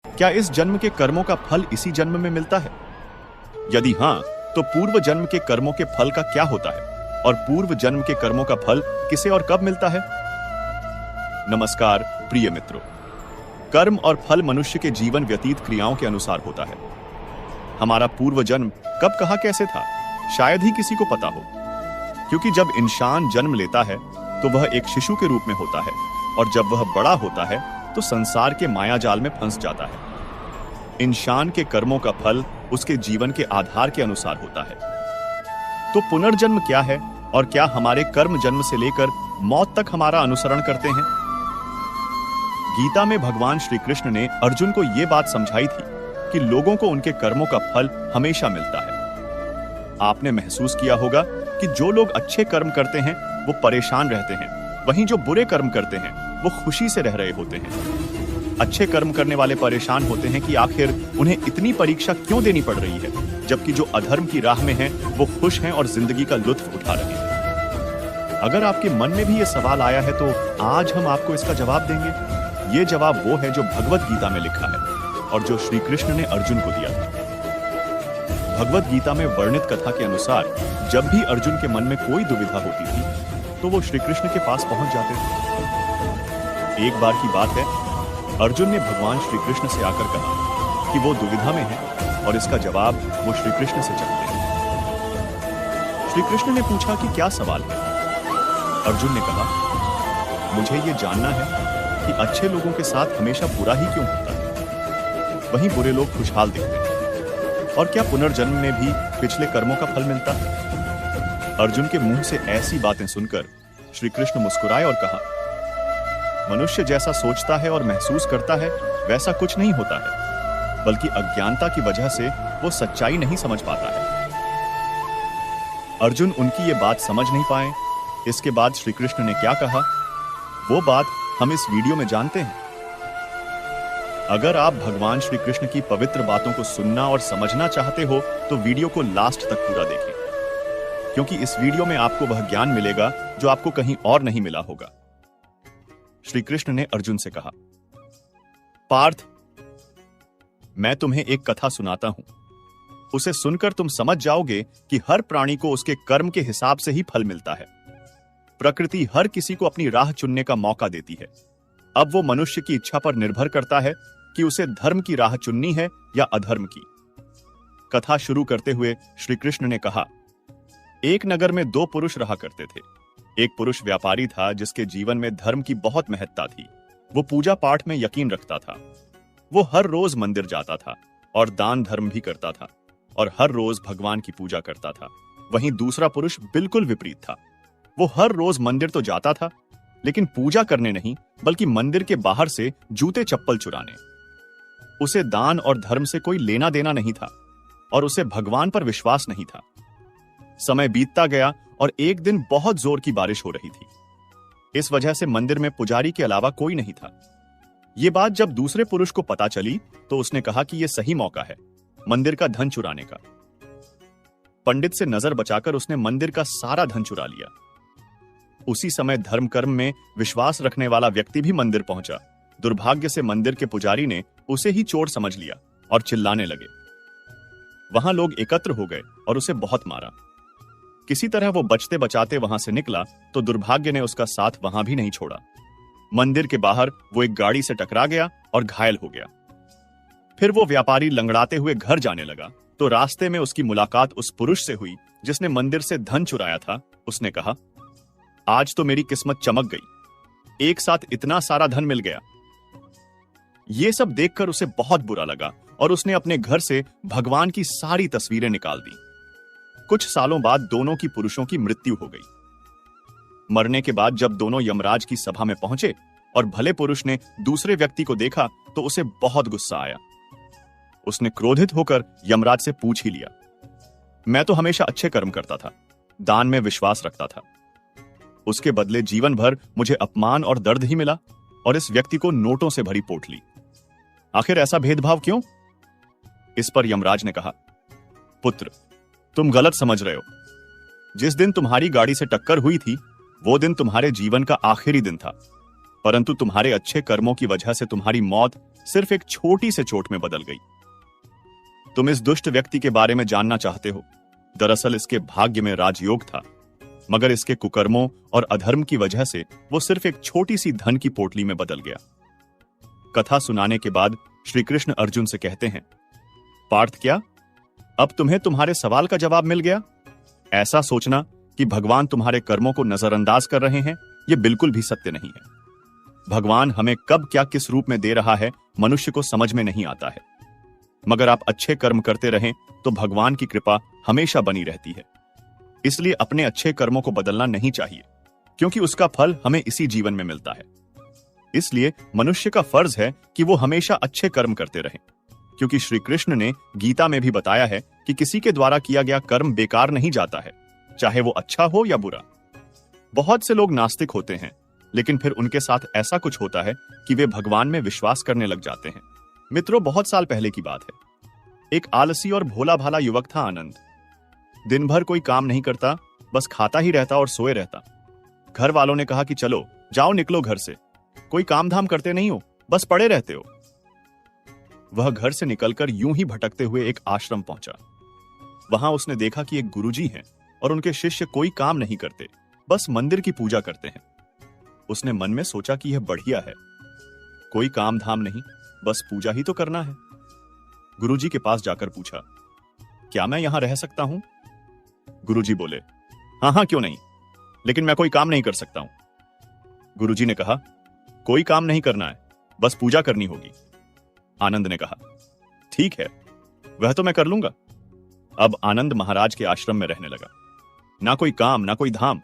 क्या इस जन्म के कर्मों का फल इसी जन्म में मिलता है? यदि हां, तो पूर्व जन्म के कर्मों के फल का क्या होता है और पूर्व जन्म के कर्मों का फल किसे और कब मिलता है? नमस्कार प्रिय मित्रों। कर्म और फल मनुष्य के जीवन व्यतीत क्रियाओं के अनुसार होता है। हमारा पूर्व जन्म कब कहां कैसे था, शायद ही किसी को पता हो, क्योंकि जब इंसान जन्म लेता है तो वह एक शिशु के रूप में होता है और जब वह बड़ा होता है तो संसार के माया जाल में फंस जाता है। इंसान के कर्मों का फल उसके जीवन के आधार के अनुसार होता है। तो पुनर्जन्म क्या है और क्या हमारे कर्म जन्म से लेकर मौत तक हमारा अनुसरण करते हैं? गीता में भगवान श्री कृष्ण ने अर्जुन को यह बात समझाई थी कि लोगों को उनके कर्मों का फल हमेशा मिलता है। आपने महसूस किया होगा कि जो लोग अच्छे कर्म करते हैं वो परेशान रहते हैं, वहीं जो बुरे कर्म करते हैं वो खुशी से रह रहे होते हैं। अच्छे कर्म करने वाले परेशान होते हैं कि आखिर उन्हें इतनी परीक्षा क्यों देनी पड़ रही है, जबकि जो अधर्म की राह में हैं वो खुश हैं और जिंदगी का लुत्फ उठा रहे हैं। अगर आपके मन में भी ये सवाल आया है तो आज हम आपको इसका जवाब देंगे। ये जवाब वो है जो भगवत गीता में लिखा है और जो श्री कृष्ण ने अर्जुन को दिया था। भगवत गीता में वर्णित कथा के अनुसार जब भी अर्जुन के मन में कोई दुविधा होती थी तो वो श्री कृष्ण के पास पहुंच जाते थे। एक बार की बात है, अर्जुन ने भगवान श्री कृष्ण से आकर कहा कि वो दुविधा में है और इसका जवाब वो श्री कृष्ण से चाहते हैं। श्री कृष्ण ने पूछा कि क्या सवाल है? अर्जुन ने कहा, मुझे ये जानना है कि अच्छे लोगों के साथ हमेशा बुरा ही क्यों होता है, वहीं बुरे लोग खुशहाल दिखते हैं, और क्या पुनर्जन्म में भी पिछले कर्मों का फल मिलता है? अर्जुन के मुंह से ऐसी बातें सुनकर श्री कृष्ण मुस्कुराए और कहा, मनुष्य जैसा सोचता है और महसूस करता है वैसा कुछ नहीं होता है, बल्कि अज्ञानता की वजह से वो सच्चाई नहीं समझ पाता है। अर्जुन उनकी ये बात समझ नहीं पाए। इसके बाद श्री कृष्ण ने क्या कहा, वो बात हम इस वीडियो में जानते हैं। अगर आप भगवान श्री कृष्ण की पवित्र बातों को सुनना और समझना चाहते हो तो वीडियो को लास्ट तक पूरा देखें, क्योंकि इस वीडियो में आपको वह ज्ञान मिलेगा जो आपको कहीं और नहीं मिला होगा। श्री कृष्ण ने अर्जुन से कहा, पार्थ, मैं तुम्हें एक कथा सुनाता हूं। उसे सुनकर तुम समझ जाओगे कि हर प्राणी को उसके कर्म के हिसाब से ही फल मिलता है। प्रकृति हर किसी को अपनी राह चुनने का मौका देती है। अब वो मनुष्य की इच्छा पर निर्भर करता है कि उसे धर्म की राह चुननी है या अधर्म की। कथा शुरू करते हुए श्री कृष्ण ने कहा, एक नगर में दो पुरुष रहा करते थे। एक पुरुष व्यापारी था जिसके जीवन में धर्म की बहुत महत्ता थी। वो पूजा पाठ में यकीन रखता था। वो हर रोज मंदिर जाता था और दान धर्म भी करता था और हर रोज भगवान की पूजा करता था। वहीं दूसरा पुरुष बिल्कुल विपरीत था। वो हर रोज मंदिर तो जाता था, लेकिन पूजा करने नहीं, बल्कि मंदिर के बाहर से जूते चप्पल चुराने। उसे दान और धर्म से कोई लेना देना नहीं था और उसे भगवान पर विश्वास नहीं था। समय बीतता गया और एक दिन बहुत जोर की बारिश हो रही थी। इस वजह से मंदिर में पुजारी के अलावा कोई नहीं था। यह बात जब दूसरे पुरुष को पता चली तो उसने कहा कि यह सही मौका है मंदिर का धन चुराने का। पंडित से नजर बचाकर उसने मंदिर का सारा धन चुरा लिया। उसी समय धर्म कर्म में विश्वास रखने वाला व्यक्ति भी मंदिर पहुंचा। दुर्भाग्य से मंदिर के पुजारी ने उसे ही चोर समझ लिया और चिल्लाने लगे। वहां लोग एकत्र हो गए और उसे बहुत मारा। किसी तरह वो बचते बचाते वहां से निकला तो दुर्भाग्य ने उसका साथ वहां भी नहीं छोड़ा। मंदिर के बाहर वो एक गाड़ी से टकरा गया और घायल हो गया। फिर वो व्यापारी लंगड़ाते हुए घर जाने लगा तो रास्ते में उसकी मुलाकात उस पुरुष से हुई जिसने मंदिर से धन चुराया था। उसने कहा, आज तो मेरी किस्मत चमक गई, एक साथ इतना सारा धन मिल गया। ये सब देखकर उसे बहुत बुरा लगा और उसने अपने घर से भगवान की सारी तस्वीरें निकाल दी। कुछ सालों बाद दोनों की पुरुषों की मृत्यु हो गई। मरने के बाद जब दोनों यमराज की सभा में पहुंचे और भले पुरुष ने दूसरे व्यक्ति को देखा तो उसे बहुत गुस्सा आया। उसने क्रोधित होकर यमराज से पूछ ही लिया, मैं तो हमेशा अच्छे कर्म करता था, दान में विश्वास रखता था, उसके बदले जीवन भर मुझे अपमान और दर्द ही मिला और इस व्यक्ति को नोटों से भरी पोटली। आखिर ऐसा भेदभाव क्यों? इस पर यमराज ने कहा, पुत्र, तुम गलत समझ रहे हो। जिस दिन तुम्हारी गाड़ी से टक्कर हुई थी वो दिन तुम्हारे जीवन का आखिरी दिन था। परंतु तुम्हारे अच्छे कर्मों की वजह से तुम्हारी मौत सिर्फ एक छोटी से चोट में बदल गई। तुम इस दुष्ट व्यक्ति के बारे में जानना चाहते हो। दरअसल इसके भाग्य में राजयोग था, मगर इसके कुकर्मों और अधर्म की वजह से वो सिर्फ एक छोटी सी धन की पोटली में बदल गया। कथा सुनाने के बाद श्री कृष्ण अर्जुन से कहते हैं, पार्थ, क्या अब तुम्हें तुम्हारे सवाल का जवाब मिल गया? ऐसा सोचना कि भगवान तुम्हारे कर्मों को नजरअंदाज कर रहे हैं, यह बिल्कुल भी सत्य नहीं है। भगवान हमें कब क्या किस रूप में दे रहा है मनुष्य को समझ में नहीं आता है, मगर आप अच्छे कर्म करते रहें तो भगवान की कृपा हमेशा बनी रहती है। इसलिए अपने अच्छे कर्मों को बदलना नहीं चाहिए, क्योंकि उसका फल हमें इसी जीवन में मिलता है। इसलिए मनुष्य का फर्ज है कि वो हमेशा अच्छे कर्म करते रहें, क्योंकि श्री कृष्ण ने गीता में भी बताया है कि किसी के द्वारा किया गया कर्म बेकार नहीं जाता है, चाहे वो अच्छा हो या बुरा। बहुत से लोग नास्तिक होते हैं, लेकिन फिर उनके साथ ऐसा कुछ होता है कि वे भगवान में विश्वास करने लग जाते हैं। मित्रों, बहुत साल पहले की बात है। एक आलसी और भोला भाला युवक था आनंद। दिन भर कोई काम नहीं करता, बस खाता ही रहता और सोए रहता। घर वालों ने कहा कि चलो जाओ, निकलो घर से, कोई काम धाम करते नहीं हो, बस पड़े रहते हो। वह घर से निकलकर यूं ही भटकते हुए एक आश्रम पहुंचा। वहां उसने देखा कि एक गुरुजी हैं और उनके शिष्य कोई काम नहीं करते, बस मंदिर की पूजा करते हैं। उसने मन में सोचा कि यह बढ़िया है, कोई काम धाम नहीं, बस पूजा ही तो करना है। गुरुजी के पास जाकर पूछा, क्या मैं यहां रह सकता हूं? गुरुजी बोले, हाँ हाँ, क्यों नहीं, लेकिन मैं कोई काम नहीं कर सकता हूं। गुरुजी ने कहा, कोई काम नहीं करना है, बस पूजा करनी होगी। आनंद ने कहा, ठीक है, वह तो मैं कर लूंगा। अब आनंद महाराज के आश्रम में रहने लगा। ना कोई काम, ना कोई धाम,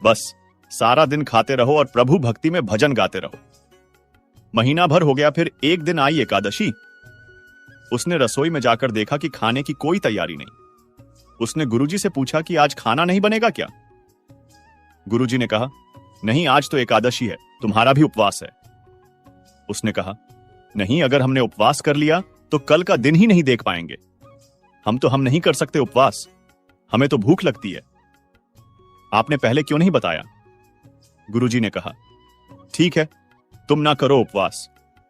बस सारा दिन खाते रहो और प्रभु भक्ति में भजन गाते रहो। महीना भर हो गया, फिर एक दिन आई एकादशी। उसने रसोई में जाकर देखा कि खाने की कोई तैयारी नहीं। उसने गुरुजी से पूछा कि आज खाना नहीं बनेगा क्या? गुरुजी ने कहा, नहीं, आज तो एकादशी है, तुम्हारा भी उपवास है। उसने कहा, नहीं, अगर हमने उपवास कर लिया तो कल का दिन ही नहीं देख पाएंगे। हम नहीं कर सकते उपवास, हमें तो भूख लगती है। आपने पहले क्यों नहीं बताया? गुरुजी ने कहा, ठीक है, तुम ना करो उपवास,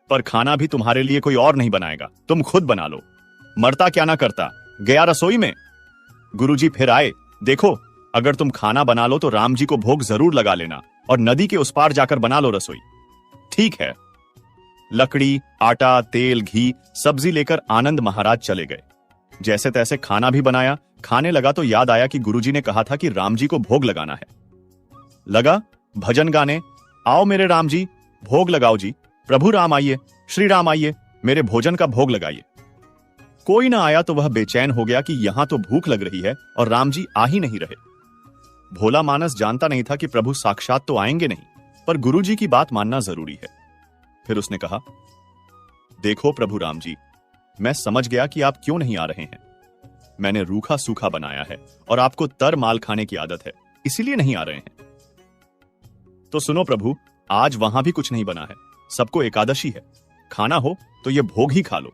पर खाना भी तुम्हारे लिए कोई और नहीं बनाएगा, तुम खुद बना लो। मरता क्या ना करता, गया रसोई में। गुरुजी फिर आए, देखो, अगर तुम खाना बना लो तो राम जी को भोग जरूर लगा लेना और नदी के उस पार जाकर बना लो रसोई। ठीक है। लकड़ी, आटा, तेल, घी, सब्जी लेकर आनंद महाराज चले गए। जैसे तैसे खाना भी बनाया। खाने लगा तो याद आया कि गुरुजी ने कहा था कि राम जी को भोग लगाना है। लगा भजन गाने, आओ मेरे राम जी, भोग लगाओ जी, प्रभु राम आइए, श्री राम आइए, मेरे भोजन का भोग लगाइए। कोई ना आया तो वह बेचैन हो गया कि यहां तो भूख लग रही है और राम जी आ ही नहीं रहे। भोला मानस जानता नहीं था कि प्रभु साक्षात तो आएंगे नहीं, पर गुरुजी की बात मानना जरूरी है। फिर उसने कहा, देखो प्रभु राम जी, मैं समझ गया कि आप क्यों नहीं आ रहे हैं। मैंने रूखा सूखा बनाया है और आपको तर माल खाने की आदत है, इसीलिए नहीं आ रहे हैं। तो सुनो प्रभु, आज वहां भी कुछ नहीं बना है, सबको एकादशी है, खाना हो तो यह भोग ही खा लो।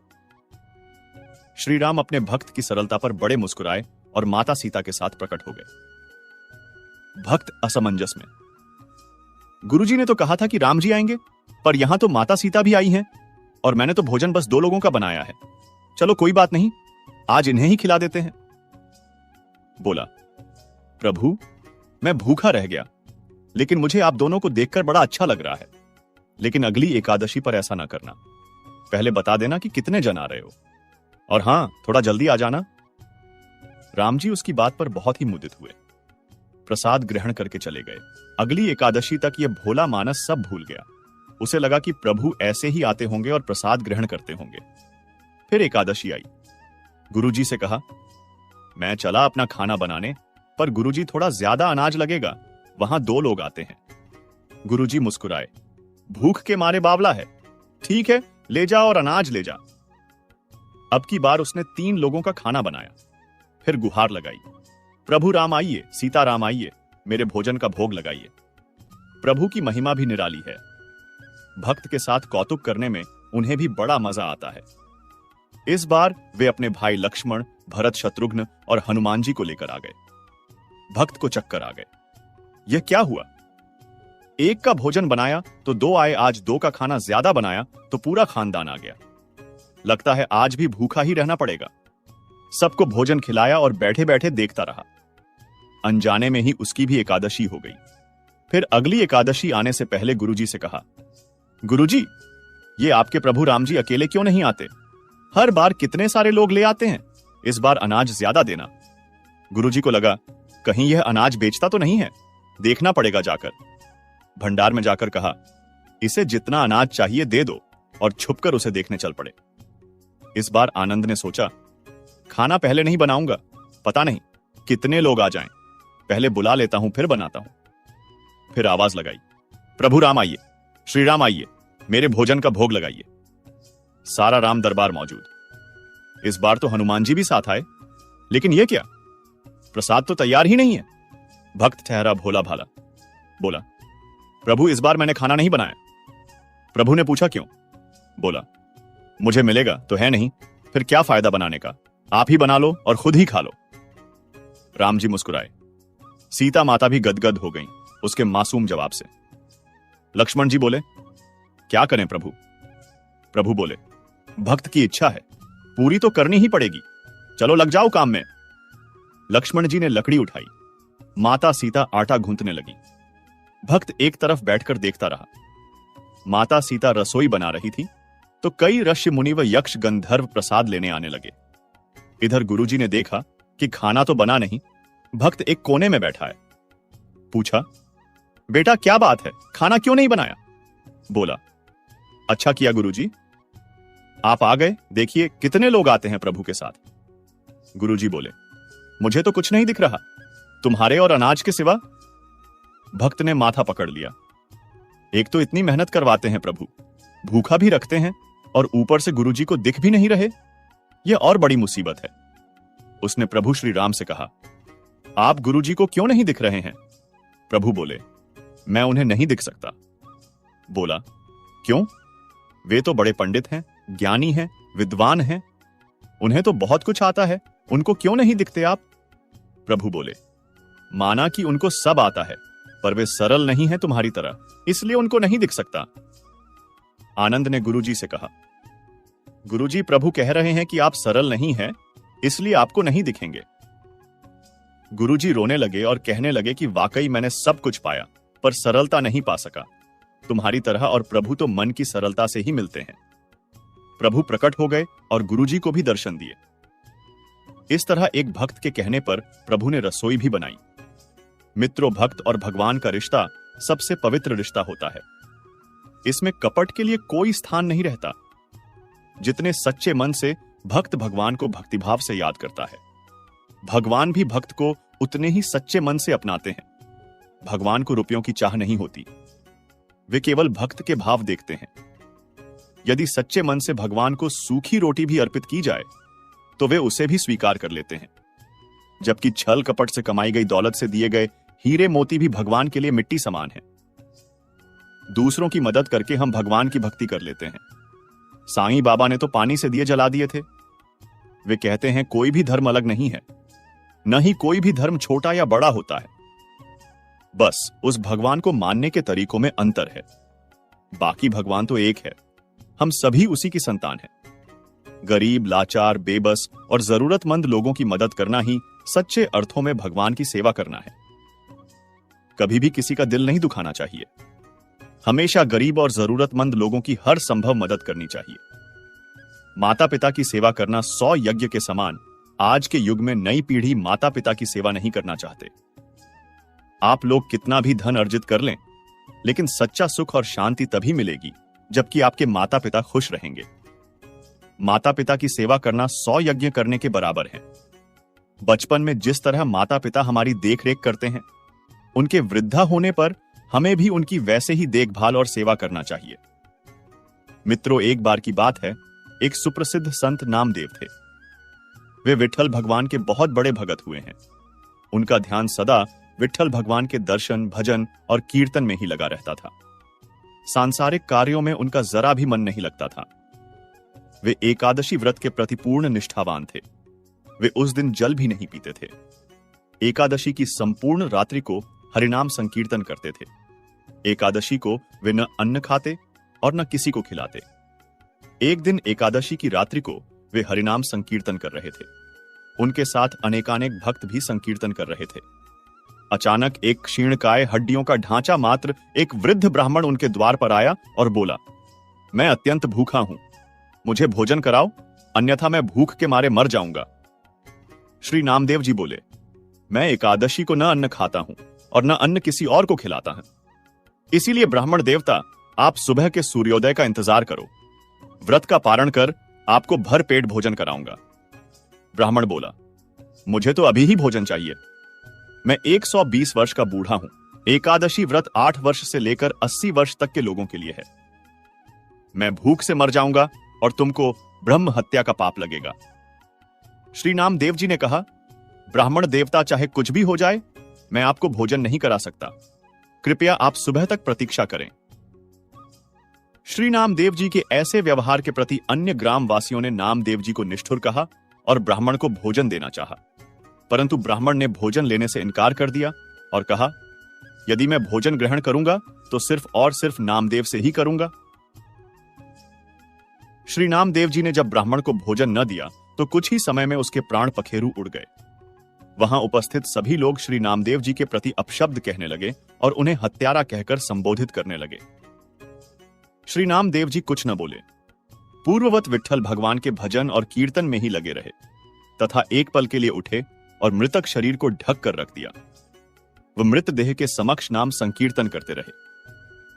श्री राम अपने भक्त की सरलता पर बड़े मुस्कुराए और माता सीता के साथ प्रकट हो गए। भक्त असमंजस में, गुरुजी ने तो कहा था कि राम जी आएंगे, पर यहां तो माता सीता भी आई हैं और मैंने तो भोजन बस 2 लोगों का बनाया है। चलो कोई बात नहीं, आज इन्हें ही खिला देते हैं। बोला, प्रभु मैं भूखा रह गया, लेकिन मुझे आप दोनों को देखकर बड़ा अच्छा लग रहा है। लेकिन अगली एकादशी पर ऐसा ना करना, पहले बता देना कि कितने जन आ रहे हो, और हां, थोड़ा जल्दी आ जाना। राम जी उसकी बात पर बहुत ही मुदित हुए, प्रसाद ग्रहण करके चले गए। अगली एकादशी तक यह भोला मानस सब भूल गया। उसे लगा कि प्रभु ऐसे ही आते होंगे और प्रसाद ग्रहण करते होंगे। फिर एकादशी आई। गुरुजी से कहा, मैं चला अपना खाना बनाने, पर गुरुजी थोड़ा ज्यादा अनाज लगेगा, वहां 2 लोग आते हैं। गुरुजी मुस्कुराए, भूख के मारे बावला है, ठीक है, ले जा और अनाज ले जा। अब की बार उसने 3 लोगों का खाना बनाया। फिर गुहार लगाई, प्रभु राम आइए, सीता राम आइए, मेरे भोजन का भोग लगाइए। प्रभु की महिमा भी निराली है। भक्त के साथ कौतुक करने में उन्हें भी बड़ा मजा आता है। इस बार वे अपने भाई लक्ष्मण, भरत, शत्रुघ्न और हनुमान जी को लेकर आ गए। भक्त को चक्कर आ गए। यह क्या हुआ? एक का भोजन बनाया तो दो आए, आज दो का खाना ज्यादा बनाया तो पूरा खानदान आ गया। लगता है आज भी भूखा ही रहना पड़ेगा। सबको भोजन खिलाया और बैठे बैठे देखता रहा। अनजाने में ही उसकी भी एकादशी हो गई। फिर अगली एकादशी आने से पहले गुरुजी से कहा, गुरुजी, ये आपके प्रभु राम जी अकेले क्यों नहीं आते? हर बार कितने सारे लोग ले आते हैं, इस बार अनाज ज्यादा देना। गुरुजी को लगा कहीं यह अनाज बेचता तो नहीं है, देखना पड़ेगा जाकर। भंडार में जाकर कहा, इसे जितना अनाज चाहिए दे दो, और छुपकर उसे देखने चल पड़े। इस बार आनंद ने सोचा, खाना पहले नहीं बनाऊंगा, पता नहीं कितने लोग आ जाएं, पहले बुला लेता हूं फिर बनाता हूं। फिर आवाज लगाई, प्रभु राम आइए, श्री राम आइए, मेरे भोजन का भोग लगाइए। सारा राम दरबार मौजूद। इस बार तो हनुमान जी भी साथ आए, लेकिन यह क्या, प्रसाद तो तैयार ही नहीं है। भक्त ठहरा भोला भाला, बोला, प्रभु इस बार मैंने खाना नहीं बनाया। प्रभु ने पूछा क्यों? बोला, मुझे मिलेगा तो है नहीं, फिर क्या फायदा बनाने का, आप ही बना लो और खुद ही खा लो। राम जी मुस्कुराए। सीता माता भी गदगद हो गईं उसके मासूम जवाब से। लक्ष्मण जी बोले, क्या करें प्रभु? प्रभु बोले, भक्त की इच्छा है, पूरी तो करनी ही पड़ेगी, चलो लग जाओ काम में। लक्ष्मण जी ने लकड़ी उठाई, माता सीता आटा गूंथने लगी। भक्त एक तरफ बैठकर देखता रहा। माता सीता रसोई बना रही थी तो कई ऋषि मुनि व यक्ष गंधर्व प्रसाद लेने आने लगे। इधर गुरुजी ने देखा कि खाना तो बना नहीं, भक्त एक कोने में बैठा है। पूछा, बेटा क्या बात है, खाना क्यों नहीं बनाया? बोला, अच्छा किया गुरुजी, आप आ गए, देखिए कितने लोग आते हैं प्रभु के साथ। गुरुजी बोले, मुझे तो कुछ नहीं दिख रहा, तुम्हारे और अनाज के सिवा। भक्त ने माथा पकड़ लिया। एक तो इतनी मेहनत करवाते हैं प्रभु, भूखा भी रखते हैं, और ऊपर से गुरुजी को दिख भी नहीं रहे, यह और बड़ी मुसीबत है। उसने प्रभु श्री राम से कहा, आप गुरुजी को क्यों नहीं दिख रहे हैं? प्रभु बोले, मैं उन्हें नहीं दिख सकता। बोला, क्यों? वे तो बड़े पंडित हैं, ज्ञानी हैं, विद्वान हैं, उन्हें तो बहुत कुछ आता है, उनको क्यों नहीं दिखते आप? प्रभु बोले, माना कि उनको सब आता है, पर वे सरल नहीं हैं तुम्हारी तरह, इसलिए उनको नहीं दिख सकता। आनंद ने गुरुजी से कहा, गुरुजी, प्रभु कह रहे हैं कि आप सरल नहीं हैं, इसलिए आपको नहीं दिखेंगे। गुरुजी रोने लगे और कहने लगे कि वाकई मैंने सब कुछ पाया, पर सरलता नहीं पा सका, तुम्हारी तरह, और प्रभु तो मन की सरलता से ही मिलते हैं। प्रभु प्रकट हो गए और गुरुजी को भी दर्शन दिए। इस तरह एक भक्त के कहने पर प्रभु ने रसोई भी बनाई। मित्रों, भक्त और भगवान का रिश्ता सबसे पवित्र रिश्ता होता है। इसमें कपट के लिए कोई स्थान नहीं रहता। जितने सच्चे मन से भक्त भगवान को भक्तिभाव से याद करता है, भगवान भी भक्त को उतने ही सच्चे मन से अपनाते हैं। भगवान को रुपयों की चाह नहीं होती, वे केवल भक्त के भाव देखते हैं। यदि सच्चे मन से भगवान को सूखी रोटी भी अर्पित की जाए तो वे उसे भी स्वीकार कर लेते हैं, जबकि छल कपट से कमाई गई दौलत से दिए गए हीरे मोती भी भगवान के लिए मिट्टी समान है। दूसरों की मदद करके हम भगवान की भक्ति कर लेते हैं। साईं बाबा ने तो पानी से दिए जला दिए थे। वे कहते हैं कोई भी धर्म अलग नहीं है, न ही कोई भी धर्म छोटा या बड़ा होता है, बस उस भगवान को मानने के तरीकों में अंतर है। बाकी भगवान तो एक है, हम सभी उसी की संतान हैं। गरीब, लाचार, बेबस और जरूरतमंद लोगों की मदद करना ही सच्चे अर्थों में भगवान की सेवा करना है। कभी भी किसी का दिल नहीं दुखाना चाहिए। हमेशा गरीब और जरूरतमंद लोगों की हर संभव मदद करनी चाहिए। माता पिता की सेवा करना 100 यज्ञ के समान। आज के युग में नई पीढ़ी माता पिता की सेवा नहीं करना चाहते। आप लोग कितना भी धन अर्जित कर लें, लेकिन सच्चा सुख और शांति तभी मिलेगी जबकि आपके माता पिता खुश रहेंगे। माता पिता की सेवा करना 100 यज्ञ करने के बराबर है। बचपन में जिस तरह माता पिता हमारी देखरेख करते हैं, उनके वृद्धा होने पर हमें भी उनकी वैसे ही देखभाल और सेवा करना चाहिए। मित्रों, एक बार की बात है, एक सुप्रसिद्ध संत नामदेव थे। वे विठल भगवान के बहुत बड़े भगत हुए हैं। उनका ध्यान सदा विठल भगवान के दर्शन, भजन और कीर्तन में ही लगा रहता था। सांसारिक कार्यों में उनका जरा भी मन नहीं लगता था। वे एकादशी व्रत के प्रति पूर्ण निष्ठावान थे। वे उस दिन जल भी नहीं पीते थे। एकादशी की संपूर्ण रात्रि को हरिनाम संकीर्तन करते थे। एकादशी को वे न अन्न खाते और न किसी को खिलाते। एक दिन एकादशी की रात्रि को वे हरिनाम संकीर्तन कर रहे थे। उनके साथ अनेकानेक भक्त भी संकीर्तन कर रहे थे। अचानक एक क्षीणकाय हड्डियों का ढांचा मात्र एक वृद्ध ब्राह्मण उनके द्वार पर आया और बोला, मैं अत्यंत भूखा हूं, मुझे भोजन कराओ, अन्यथा मैं भूख के मारे मर जाऊंगा। श्री नामदेव जी बोले, मैं एकादशी को न अन्न खाता हूं और न अन्न किसी और को खिलाता हूं। इसीलिए ब्राह्मण देवता, आप सुबह के सूर्योदय का इंतजार करो, व्रत का पारण कर आपको भर पेट भोजन कराऊंगा। ब्राह्मण बोला, मुझे तो अभी ही भोजन चाहिए। मैं 120 वर्ष का बूढ़ा हूं। एकादशी व्रत 8 वर्ष से लेकर 80 वर्ष तक के लोगों के लिए है। मैं भूख से मर जाऊंगा और तुमको ब्रह्म हत्या का पाप लगेगा। श्री नामदेव जी ने कहा, ब्राह्मण देवता चाहे कुछ भी हो जाए, मैं आपको भोजन नहीं करा सकता। कृपया आप सुबह तक प्रतीक्षा करें। श्री नामदेव जी के ऐसे व्यवहार के प्रति अन्य ग्रामवासियों ने नामदेव जी को निष्ठुर कहा और ब्राह्मण को भोजन देना चाहा, परंतु ब्राह्मण ने भोजन लेने से इनकार कर दिया और कहा, यदि मैं भोजन ग्रहण करूंगा तो सिर्फ और सिर्फ नामदेव से ही करूंगा। श्री नामदेव जी ने जब ब्राह्मण को भोजन न दिया तो कुछ ही समय में उसके प्राण पखेरु उड़ गए। वहां उपस्थित सभी लोग श्री नामदेव जी के प्रति अपशब्द कहने लगे और उन्हें हत्यारा कहकर संबोधित करने लगे। श्री नामदेव जी कुछ न बोले, पूर्ववत विट्ठल भगवान के भजन और कीर्तन में ही लगे रहे तथा एक पल के लिए उठे और मृतक शरीर को ढक कर रख दिया। वह मृत देह के समक्ष नाम संकीर्तन करते रहे।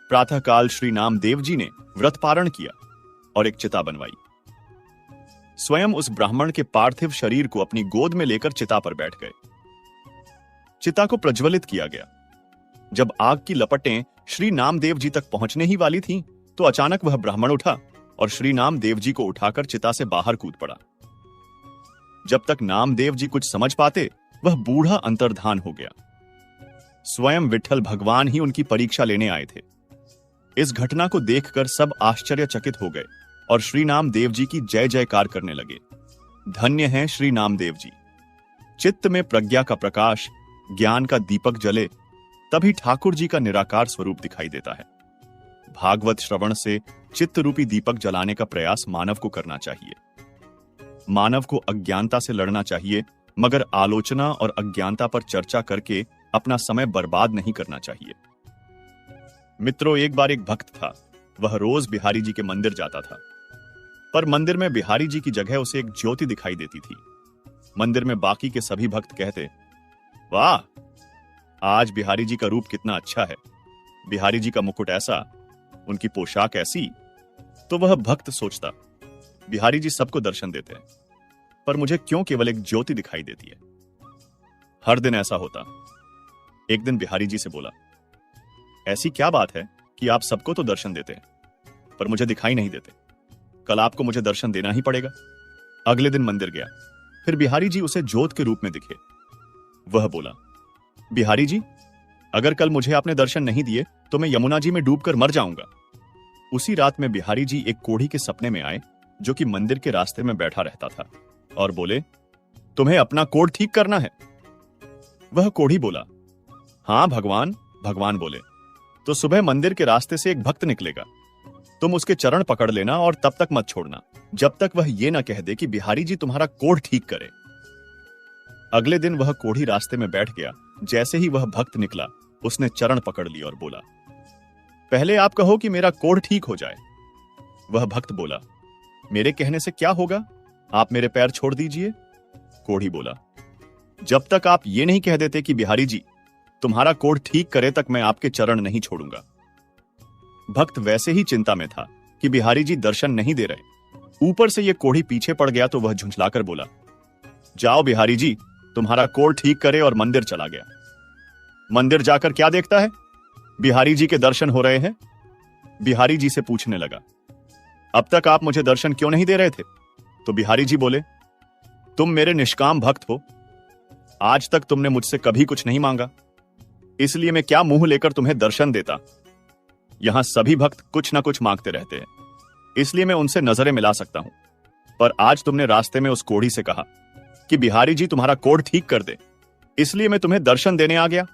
प्रातःकाल श्री नामदेव जी ने व्रत पारण किया और एक चिता बनवाई। स्वयं उस ब्राह्मण के पार्थिव शरीर को अपनी गोद में लेकर चिता पर बैठ गए। चिता को प्रज्वलित किया गया। जब आग की लपटें श्री नामदेव जी तक पहुंचने ही वाली थीं, तो अचानक वह ब्राह्मण उठा और श्री नामदेव जी को उठाकर चिता से बाहर कूद पड़ा। जब तक नामदेव जी कुछ समझ पाते, वह बूढ़ा अंतर्धान हो गया। स्वयं विट्ठल भगवान ही उनकी परीक्षा लेने आए थे। इस घटना को देखकर सब आश्चर्यचकित हो गए और श्री नामदेव जी की जय जयकार करने लगे। धन्य हैं श्री नामदेव जी। चित्त में प्रज्ञा का प्रकाश, ज्ञान का दीपक जले, तभी ठाकुर जी का निराकार स्वरूप दिखाई देता है। भागवत श्रवण से चित्त रूपी दीपक जलाने का प्रयास मानव को करना चाहिए। मानव को अज्ञानता से लड़ना चाहिए, मगर आलोचना और अज्ञानता पर चर्चा करके अपना समय बर्बाद नहीं करना चाहिए। मित्रों, एक बार एक भक्त था। वह रोज बिहारी जी के मंदिर जाता था, पर मंदिर में बिहारी जी की जगह उसे एक ज्योति दिखाई देती थी। मंदिर में बाकी के सभी भक्त कहते, वाह, आज बिहारी जी का रूप कितना अच्छा है, बिहारी जी का मुकुट ऐसा, उनकी पोशाक ऐसी। तो वह भक्त सोचता, बिहारी जी सबको दर्शन देते हैं, पर मुझे क्यों केवल एक ज्योति दिखाई देती है। हर दिन ऐसा होता। एक दिन बिहारी जी से बोला, ऐसी क्या बात है कि आप सबको तो दर्शन देते हैं, पर मुझे दिखाई नहीं देते। कल आपको मुझे दर्शन देना ही पड़ेगा। अगले दिन मंदिर गया, फिर बिहारी जी उसे ज्योत के रूप में दिखे। वह बोला, बिहारी जी, अगर कल मुझे आपने दर्शन नहीं दिए तो मैं यमुना जी में डूबकर मर जाऊंगा। उसी रात में बिहारी जी एक कोढ़ी के सपने में आए, जो कि मंदिर के रास्ते में बैठा रहता था, और बोले, तुम्हें अपना कोढ़ ठीक करना है। वह कोढ़ी बोला, हां भगवान। भगवान बोले, तो सुबह मंदिर के रास्ते से एक भक्त निकलेगा, तुम उसके चरण पकड़ लेना और तब तक मत छोड़ना जब तक वह ये ना कह दे कि बिहारी जी तुम्हारा कोढ़ ठीक करे। अगले दिन वह कोढ़ी रास्ते में बैठ गया। जैसे ही वह भक्त निकला, उसने चरण पकड़ लिया और बोला, पहले आप कहो कि मेरा कोढ़ ठीक हो जाए। वह भक्त बोला, मेरे कहने से क्या होगा, आप मेरे पैर छोड़ दीजिए। कोढ़ी बोला, जब तक आप ये नहीं कह देते कि बिहारी जी तुम्हारा कोढ़ ठीक करे तक मैं आपके चरण नहीं छोड़ूंगा। भक्त वैसे ही चिंता में था कि बिहारी जी दर्शन नहीं दे रहे। ऊपर से यह कोढ़ी पीछे पड़ गया तो वह झुंझलाकर बोला, जाओ बिहारी जी तुम्हारा कोढ़ ठीक करे, और मंदिर चला गया। मंदिर जाकर क्या देखता है, बिहारी जी के दर्शन हो रहे हैं। बिहारी जी से पूछने लगा, अब तक आप मुझे दर्शन क्यों नहीं दे रहे थे? तो बिहारी जी बोले, तुम मेरे निष्काम भक्त हो, आज तक तुमने मुझसे कभी कुछ नहीं मांगा, इसलिए मैं क्या मुंह लेकर तुम्हें दर्शन देता। यहां सभी भक्त कुछ ना कुछ मांगते रहते हैं, इसलिए मैं उनसे नजरें मिला सकता हूं। पर आज तुमने रास्ते में उस कोढ़ी से कहा कि बिहारी जी तुम्हारा कोढ़ ठीक कर दे, इसलिए मैं तुम्हें दर्शन देने आ गया।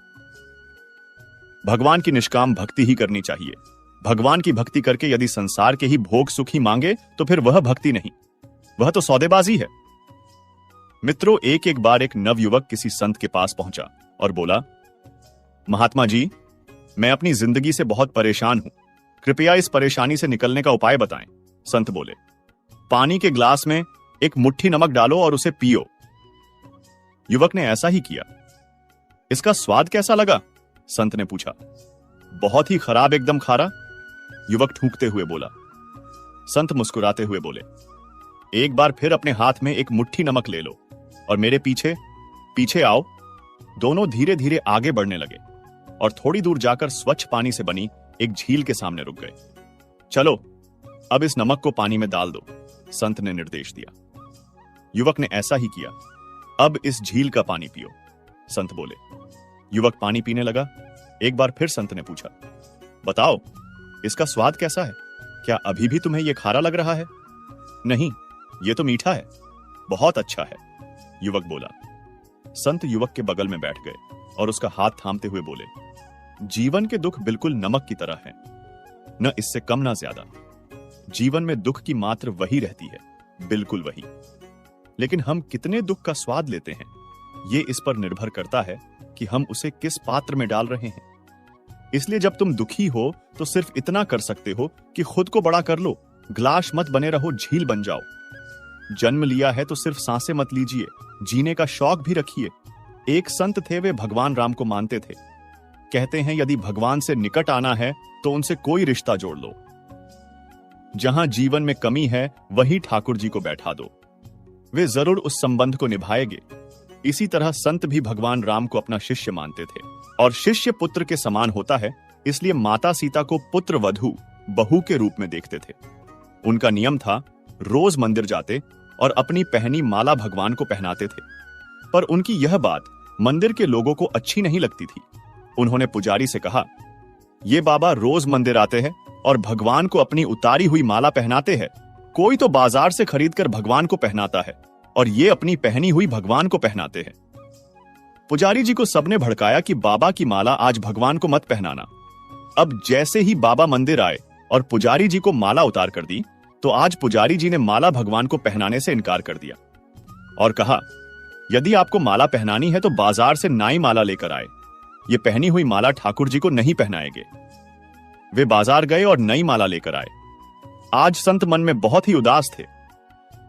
भगवान की निष्काम भक्ति ही करनी चाहिए। भगवान की भक्ति करके यदि संसार के ही भोग सुख ही मांगे तो फिर वह भक्ति नहीं, वह तो सौदेबाजी है। मित्रों, एक बार एक नवयुवक किसी संत के पास पहुंचा और बोला, महात्मा जी, मैं अपनी जिंदगी से बहुत परेशान हूं, कृपया इस परेशानी से निकलने का उपाय बताएं। संत बोले, पानी के ग्लास में एक मुट्ठी नमक डालो और उसे पियो। युवक ने ऐसा ही किया। इसका स्वाद कैसा लगा? संत ने पूछा। बहुत ही खराब, एकदम खारा, युवक ठूंकते हुए बोला। संत मुस्कुराते हुए बोले, एक बार फिर अपने हाथ में एक मुट्ठी नमक ले लो और मेरे पीछे पीछे आओ। दोनों धीरे धीरे आगे बढ़ने लगे और थोड़ी दूर जाकर स्वच्छ पानी से बनी एक झील के सामने रुक गए। चलो, अब इस नमक को पानी में डाल दो, संत ने निर्देश दिया। युवक ने ऐसा ही किया। अब इस झील का पानी पियो, संत बोले। युवक पानी पीने लगा। एक बार फिर संत ने पूछा, बताओ, इसका स्वाद कैसा है? क्या अभी भी तुम्हें यह खारा लग रहा है? नहीं, यह तो मीठा है, बहुत अच्छा है, युवक बोला। संत युवक के बगल में बैठ गए और उसका हाथ थामते हुए बोले, जीवन के दुख बिल्कुल नमक की तरह हैं, न इससे कम न ज्यादा। जीवन में दुख की मात्र वही रहती है, बिल्कुल वही। लेकिन हम कितने दुख का स्वाद लेते हैं, ये इस पर निर्भर करता है कि हम उसे किस पात्र में डाल रहे हैं। इसलिए जब तुम दुखी हो तो सिर्फ इतना कर सकते हो कि खुद को बड़ा कर लो, ग्लास मत बने रहो, झील बन जाओ। जन्म लिया है तो सिर्फ सांसें मत लीजिए, जीने का शौक भी रखिए। एक संत थे, वे भगवान राम को मानते थे। कहते हैं, यदि भगवान से निकट आना है तो उनसे कोई रिश्ता जोड़ लो। जहां जीवन में कमी है वहीं ठाकुर जी को बैठा दो, वे जरूर उस संबंध को निभाएंगे। इसी तरह संत भी भगवान राम को अपना शिष्य मानते थे और शिष्य पुत्र के समान होता है, इसलिए माता सीता को पुत्र वधू बहू के रूप में देखते थे। उनका नियम था, रोज मंदिर जाते और अपनी पहनी माला भगवान को पहनाते थे। पर उनकी यह बात मंदिर के लोगों को अच्छी नहीं लगती थी। उन्होंने पुजारी से कहा, ये बाबा रोज मंदिर आते हैं और भगवान को अपनी उतारी हुई माला पहनाते हैं। कोई तो बाजार से खरीदकर भगवान को पहनाता है और ये अपनी पहनी हुई भगवान को पहनाते हैं। पुजारी जी को सबने भड़काया कि बाबा की माला आज भगवान को मत पहनाना। अब जैसे ही बाबा मंदिर आए और पुजारी जी को माला उतार कर दी, तो आज पुजारी जी ने माला भगवान को पहनाने से इनकार कर दिया और कहा, यदि आपको माला पहनानी है तो बाजार से नई माला लेकर आए, ये पहनी हुई माला ठाकुर जी को नहीं पहनाएंगे। वे बाजार गए और नई माला लेकर आए। आज संत मन में बहुत ही उदास थे।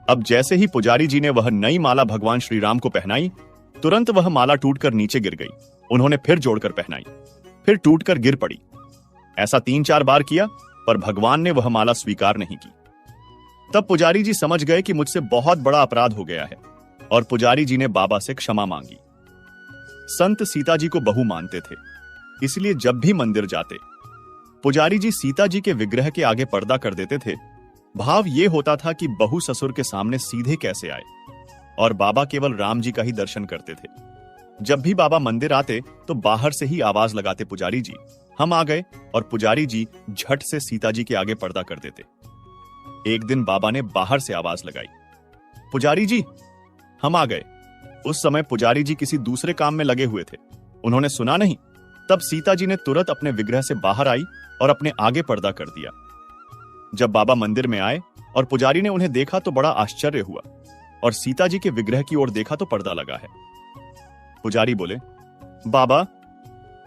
अब जैसे ही पुजारी जी ने वह नई माला भगवान श्री राम को पहनाई, तुरंत वह माला टूटकर नीचे गिर गई। उन्होंने फिर जोड़कर पहनाई, फिर टूटकर गिर पड़ी। ऐसा 3-4 बार किया, पर भगवान ने वह माला स्वीकार नहीं की। तब पुजारी जी समझ गए कि मुझसे बहुत बड़ा अपराध हो गया है और पुजारी जी ने बाबा से क्षमा मांगी। संत सीता जी को बहू मानते थे, इसलिए जब भी मंदिर जाते, पुजारी जी सीता जी के विग्रह के आगे पर्दा कर देते थे। भाव यह होता था कि बहू ससुर के सामने सीधे कैसे आए, और बाबा केवल राम जी का ही दर्शन करते थे। जब भी बाबा मंदिर आते तो बाहर से ही आवाज लगाते, पुजारी जी हम आ गए, और पुजारी जी झट से सीता जी के आगे पर्दा कर देते। एक दिन बाबा ने बाहर से आवाज लगाई, पुजारी जी हम आ गए। उस समय पुजारी जी किसी दूसरे काम में लगे हुए थे, उन्होंने सुना नहीं। तब सीता जी ने तुरंत अपने विग्रह से बाहर आई और अपने आगे पर्दा कर दिया। जब बाबा मंदिर में आए और पुजारी ने उन्हें देखा तो बड़ा आश्चर्य हुआ, और सीता जी के विग्रह की ओर देखा तो पर्दा लगा है। पुजारी बोले, बाबा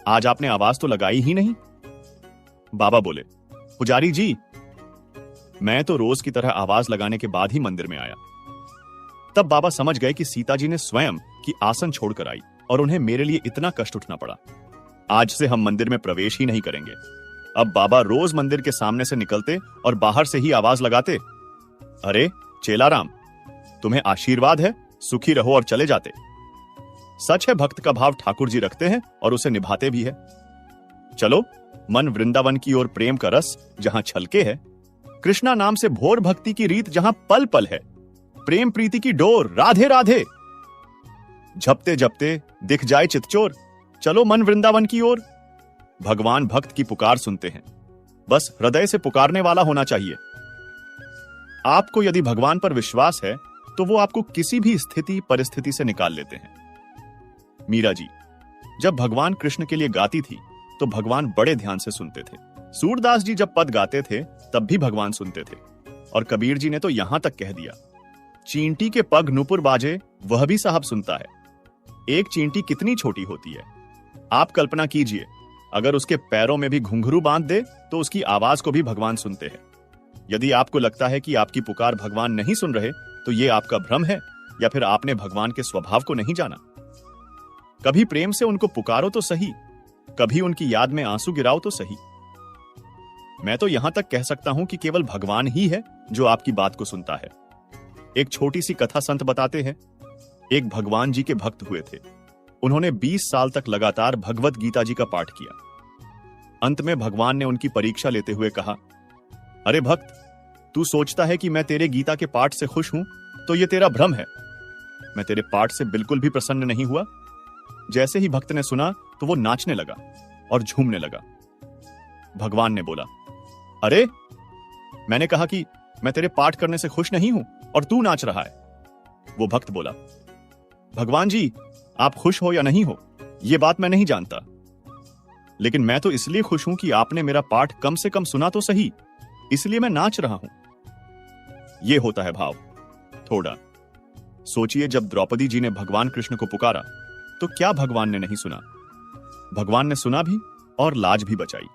आज आपने आवाज तो लगाई ही नहीं। बाबा बोले, पुजारी जी मैं तो रोज की तरह आवाज लगाने के बाद ही मंदिर में आया। तब बाबा समझ गए कि सीता जी ने स्वयं की आसन छोड़कर आई और उन्हें मेरे लिए इतना कष्ट उठना पड़ा। आज से हम मंदिर में प्रवेश ही नहीं करेंगे। अब बाबा रोज मंदिर के सामने से निकलते और बाहर से ही आवाज लगाते, अरे चेलाराम तुम्हें आशीर्वाद है, सुखी रहो, और चले जाते। सच है, भक्त का भाव ठाकुर जी रखते हैं और उसे निभाते भी है। चलो मन वृंदावन की ओर, प्रेम का रस जहां छलके है, कृष्णा नाम से भोर भक्ति की रीत जहां पल पल है, प्रेम प्रीति की डोर राधे राधे। झपते झपते दिख जाए चितचोर, चलो मन वृंदावन की ओर। भगवान भक्त की पुकार सुनते हैं, बस हृदय से पुकारने वाला होना चाहिए। आपको यदि भगवान पर विश्वास है तो वो आपको किसी भी स्थिति परिस्थिति से निकाल लेते हैं। मीरा जी जब भगवान कृष्ण के लिए गाती थी तो तो भगवान बड़े ध्यान से सुनते थे। सूरदास जी जब पद गाते थे तब भी भगवान सुनते थे। और कबीर जी ने तो यहां तक कह दिया, चींटी के पग नुपुर बाजे वह भी साहब सुनता है। एक चींटी कितनी छोटी होती है, आप कल्पना कीजिए, अगर उसके पैरों में भी घुंघरू बांध दे तो उसकी आवाज को भी भगवान सुनते हैं। यदि आपको लगता है कि आपकी पुकार भगवान नहीं सुन रहे तो यह आपका भ्रम है, या फिर आपने भगवान के स्वभाव को नहीं जाना। कभी प्रेम से उनको पुकारो तो सही, कभी उनकी याद में आंसू गिराओ तो सही। मैं तो यहां तक कह सकता हूं कि केवल भगवान ही है जो आपकी बात को सुनता है। एक छोटी सी कथा संत बताते हैं। एक भगवान जी के भक्त हुए थे। उन्होंने 20 साल तक लगातार भगवत गीता जी का पाठ किया। अंत में भगवान ने उनकी परीक्षा लेते हुए कहा, अरे भक्त, तू सोचता है कि मैं तेरे गीता के पाठ से खुश हूं, तो यह तेरा भ्रम है। मैं तेरे पाठ से बिल्कुल भी प्रसन्न नहीं हुआ। जैसे ही भक्त ने सुना तो वो नाचने लगा और झूमने लगा। भगवान ने बोला, अरे, मैंने कहा कि मैं तेरे पाठ करने से खुश नहीं हूं और तू नाच रहा है। वो भक्त बोला, भगवान जी, आप खुश हो या नहीं हो यह बात मैं नहीं जानता, लेकिन मैं तो इसलिए खुश हूं कि आपने मेरा पाठ कम से कम सुना तो सही, इसलिए मैं नाच रहा हूं। यह होता है भाव। थोड़ा सोचिए, जब द्रौपदी जी ने भगवान कृष्ण को पुकारा तो क्या भगवान ने नहीं सुना? भगवान ने सुना भी और लाज भी बचाई।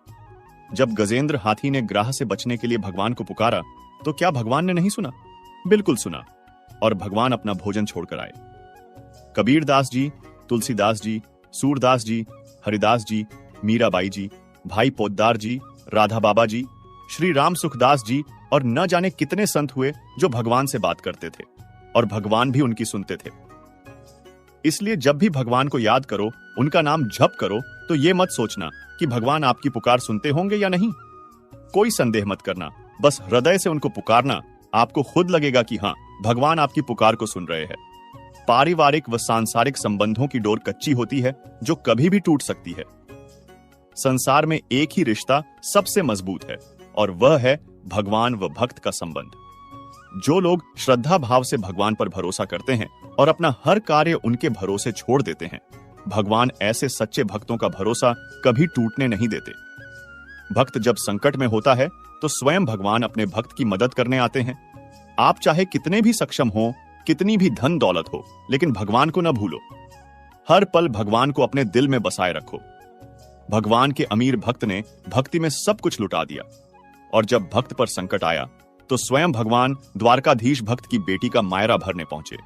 जब गजेंद्र हाथी ने ग्राह से बचने के लिए भगवान को पुकारा तो क्या भगवान ने नहीं सुना? बिल्कुल सुना, और भगवान अपना भोजन छोड़कर आए। कबीरदास जी, तुलसीदास जी, सूरदास जी, हरिदास जी, मीराबाई जी, भाई पोद्दार जी, राधा बाबा जी, श्री राम सुखदास जी और न जाने कितने संत हुए जो भगवान से बात करते थे और भगवान भी उनकी सुनते थे। इसलिए जब भी भगवान को याद करो, उनका नाम जप करो, तो यह मत सोचना कि भगवान आपकी पुकार सुनते होंगे या नहीं। कोई संदेह मत करना, बस हृदय से उनको पुकारना। आपको खुद लगेगा कि हां, भगवान आपकी पुकार को सुन रहे हैं। पारिवारिक व सांसारिक संबंधों की डोर कच्ची होती है जो कभी भी टूट सकती है। संसार में एक ही रिश्ता सबसे मजबूत है और वह है भगवान व भक्त का संबंध। जो लोग श्रद्धा भाव से भगवान पर भरोसा करते हैं और अपना हर कार्य उनके भरोसे छोड़ देते हैं, भगवान ऐसे सच्चे भक्तों का भरोसा कभी टूटने नहीं देते। भक्त जब संकट में होता है तो स्वयं भगवान अपने भक्त की मदद करने आते हैं। आप चाहे कितने भी सक्षम हो, कितनी भी धन दौलत हो, लेकिन भगवान को न भूलो। हर पल भगवान को अपने दिल में बसाए रखो। भगवान के अमीर भक्त ने भक्ति में सब कुछ लुटा दिया, और जब भक्त पर संकट आया तो स्वयं भगवान द्वारकाधीश भक्त की बेटी का मायरा भरने पहुंचे।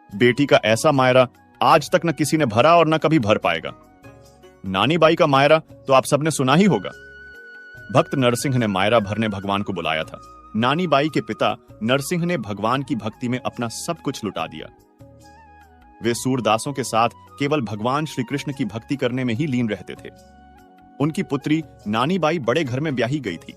बेटी का ऐसा मायरा आज तक न किसी ने भरा और न कभी भर पाएगा। नानी बाई का मायरा तो आप सबने सुना ही होगा। भक्त नरसिंह ने मायरा भरने भगवान को बुलाया था। नानी बाई के पिता नरसिंह ने भगवान की भक्ति में अपना सब कुछ लुटा दिया। वे सूरदासों के साथ केवल भगवान श्री कृष्ण की भक्ति करने में ही लीन रहते थे। उनकी पुत्री नानी बाई बड़े घर में ब्याही गई थी।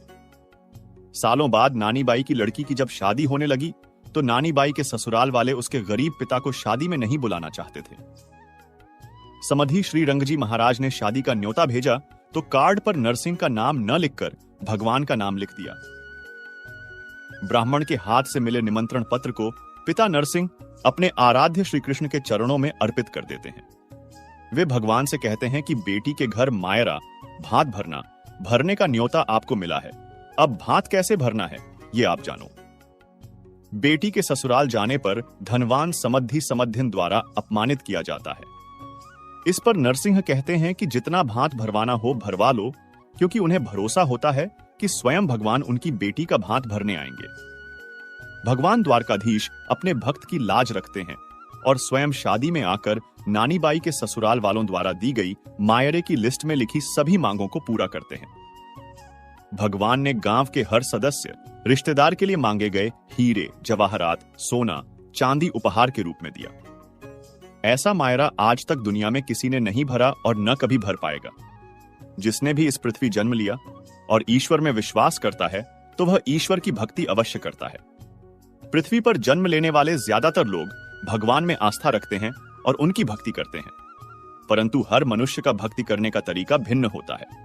सालों बाद नानी बाई की लड़की की जब शादी होने लगी तो नानी बाई के ससुराल वाले उसके गरीब पिता को शादी में नहीं बुलाना चाहते थे। समधी श्री रंगजी महाराज ने शादी का न्योता भेजा तो कार्ड पर नरसिंह का नाम न लिखकर भगवान का नाम लिख दिया। ब्राह्मण के हाथ से मिले निमंत्रण पत्र को पिता नरसिंह अपने आराध्य श्री कृष्ण के चरणों में अर्पित कर देते हैं। वे भगवान से कहते हैं कि बेटी के घर मायरा भात भरने का न्योता आपको मिला है। अब भात कैसे भरना है ये आप जानो। बेटी के ससुराल जाने पर धनवान समद्धि समधिन द्वारा अपमानित किया जाता है। इस पर नरसिंह कहते हैं कि जितना भात भरवाना हो भरवा लो, क्योंकि उन्हें भरोसा होता है कि स्वयं भगवान उनकी बेटी का भात भरने आएंगे। भगवान द्वारकाधीश अपने भक्त की लाज रखते हैं और स्वयं शादी में आकर नानी बाई के ससुराल वालों द्वारा दी गई मायरे की लिस्ट में लिखी सभी मांगों को पूरा करते हैं। भगवान ने गांव के हर सदस्य रिश्तेदार के लिए मांगे गए हीरे, जवाहरात, सोना, चांदी उपहार के रूप में दिया। ऐसा मायरा आज तक दुनिया में किसी ने नहीं भरा और न कभी भर पाएगा। जिसने भी इस पृथ्वी जन्म लिया और ईश्वर में विश्वास करता है तो वह ईश्वर की भक्ति अवश्य करता है। पृथ्वी पर जन्म लेने वाले ज्यादातर लोग भगवान में आस्था रखते हैं और उनकी भक्ति करते हैं, परंतु हर मनुष्य का भक्ति करने का तरीका भिन्न होता है।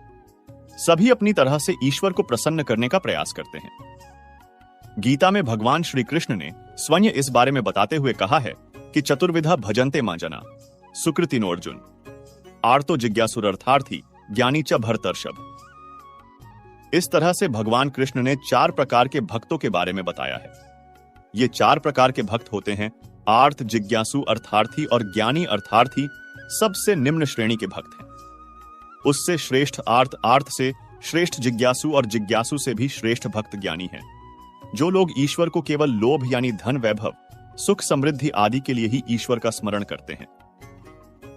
सभी अपनी तरह से ईश्वर को प्रसन्न करने का प्रयास करते हैं। गीता में भगवान श्री कृष्ण ने स्वयं इस बारे में बताते हुए कहा है कि चतुर्विधा भजन्ते मां जना, सुकृतिनो अर्जुन, आर्तो जिज्ञासुरर्थार्थी ज्ञानी च भरतर्षभ। इस तरह से भगवान कृष्ण ने 4 प्रकार के भक्तों के बारे में बताया है। ये 4 प्रकार के भक्त होते हैं आर्त, जिज्ञासु, अर्थार्थी और ज्ञानी। अर्थार्थी सबसे निम्न श्रेणी के भक्त हैं। उससे श्रेष्ठ आर्त, आर्त से श्रेष्ठ जिज्ञासु और जिज्ञासु से भी श्रेष्ठ भक्त ज्ञानी हैं। जो लोग ईश्वर को केवल लोभ यानी धन, वैभव, सुख, समृद्धि आदि के लिए ही ईश्वर का स्मरण करते हैं,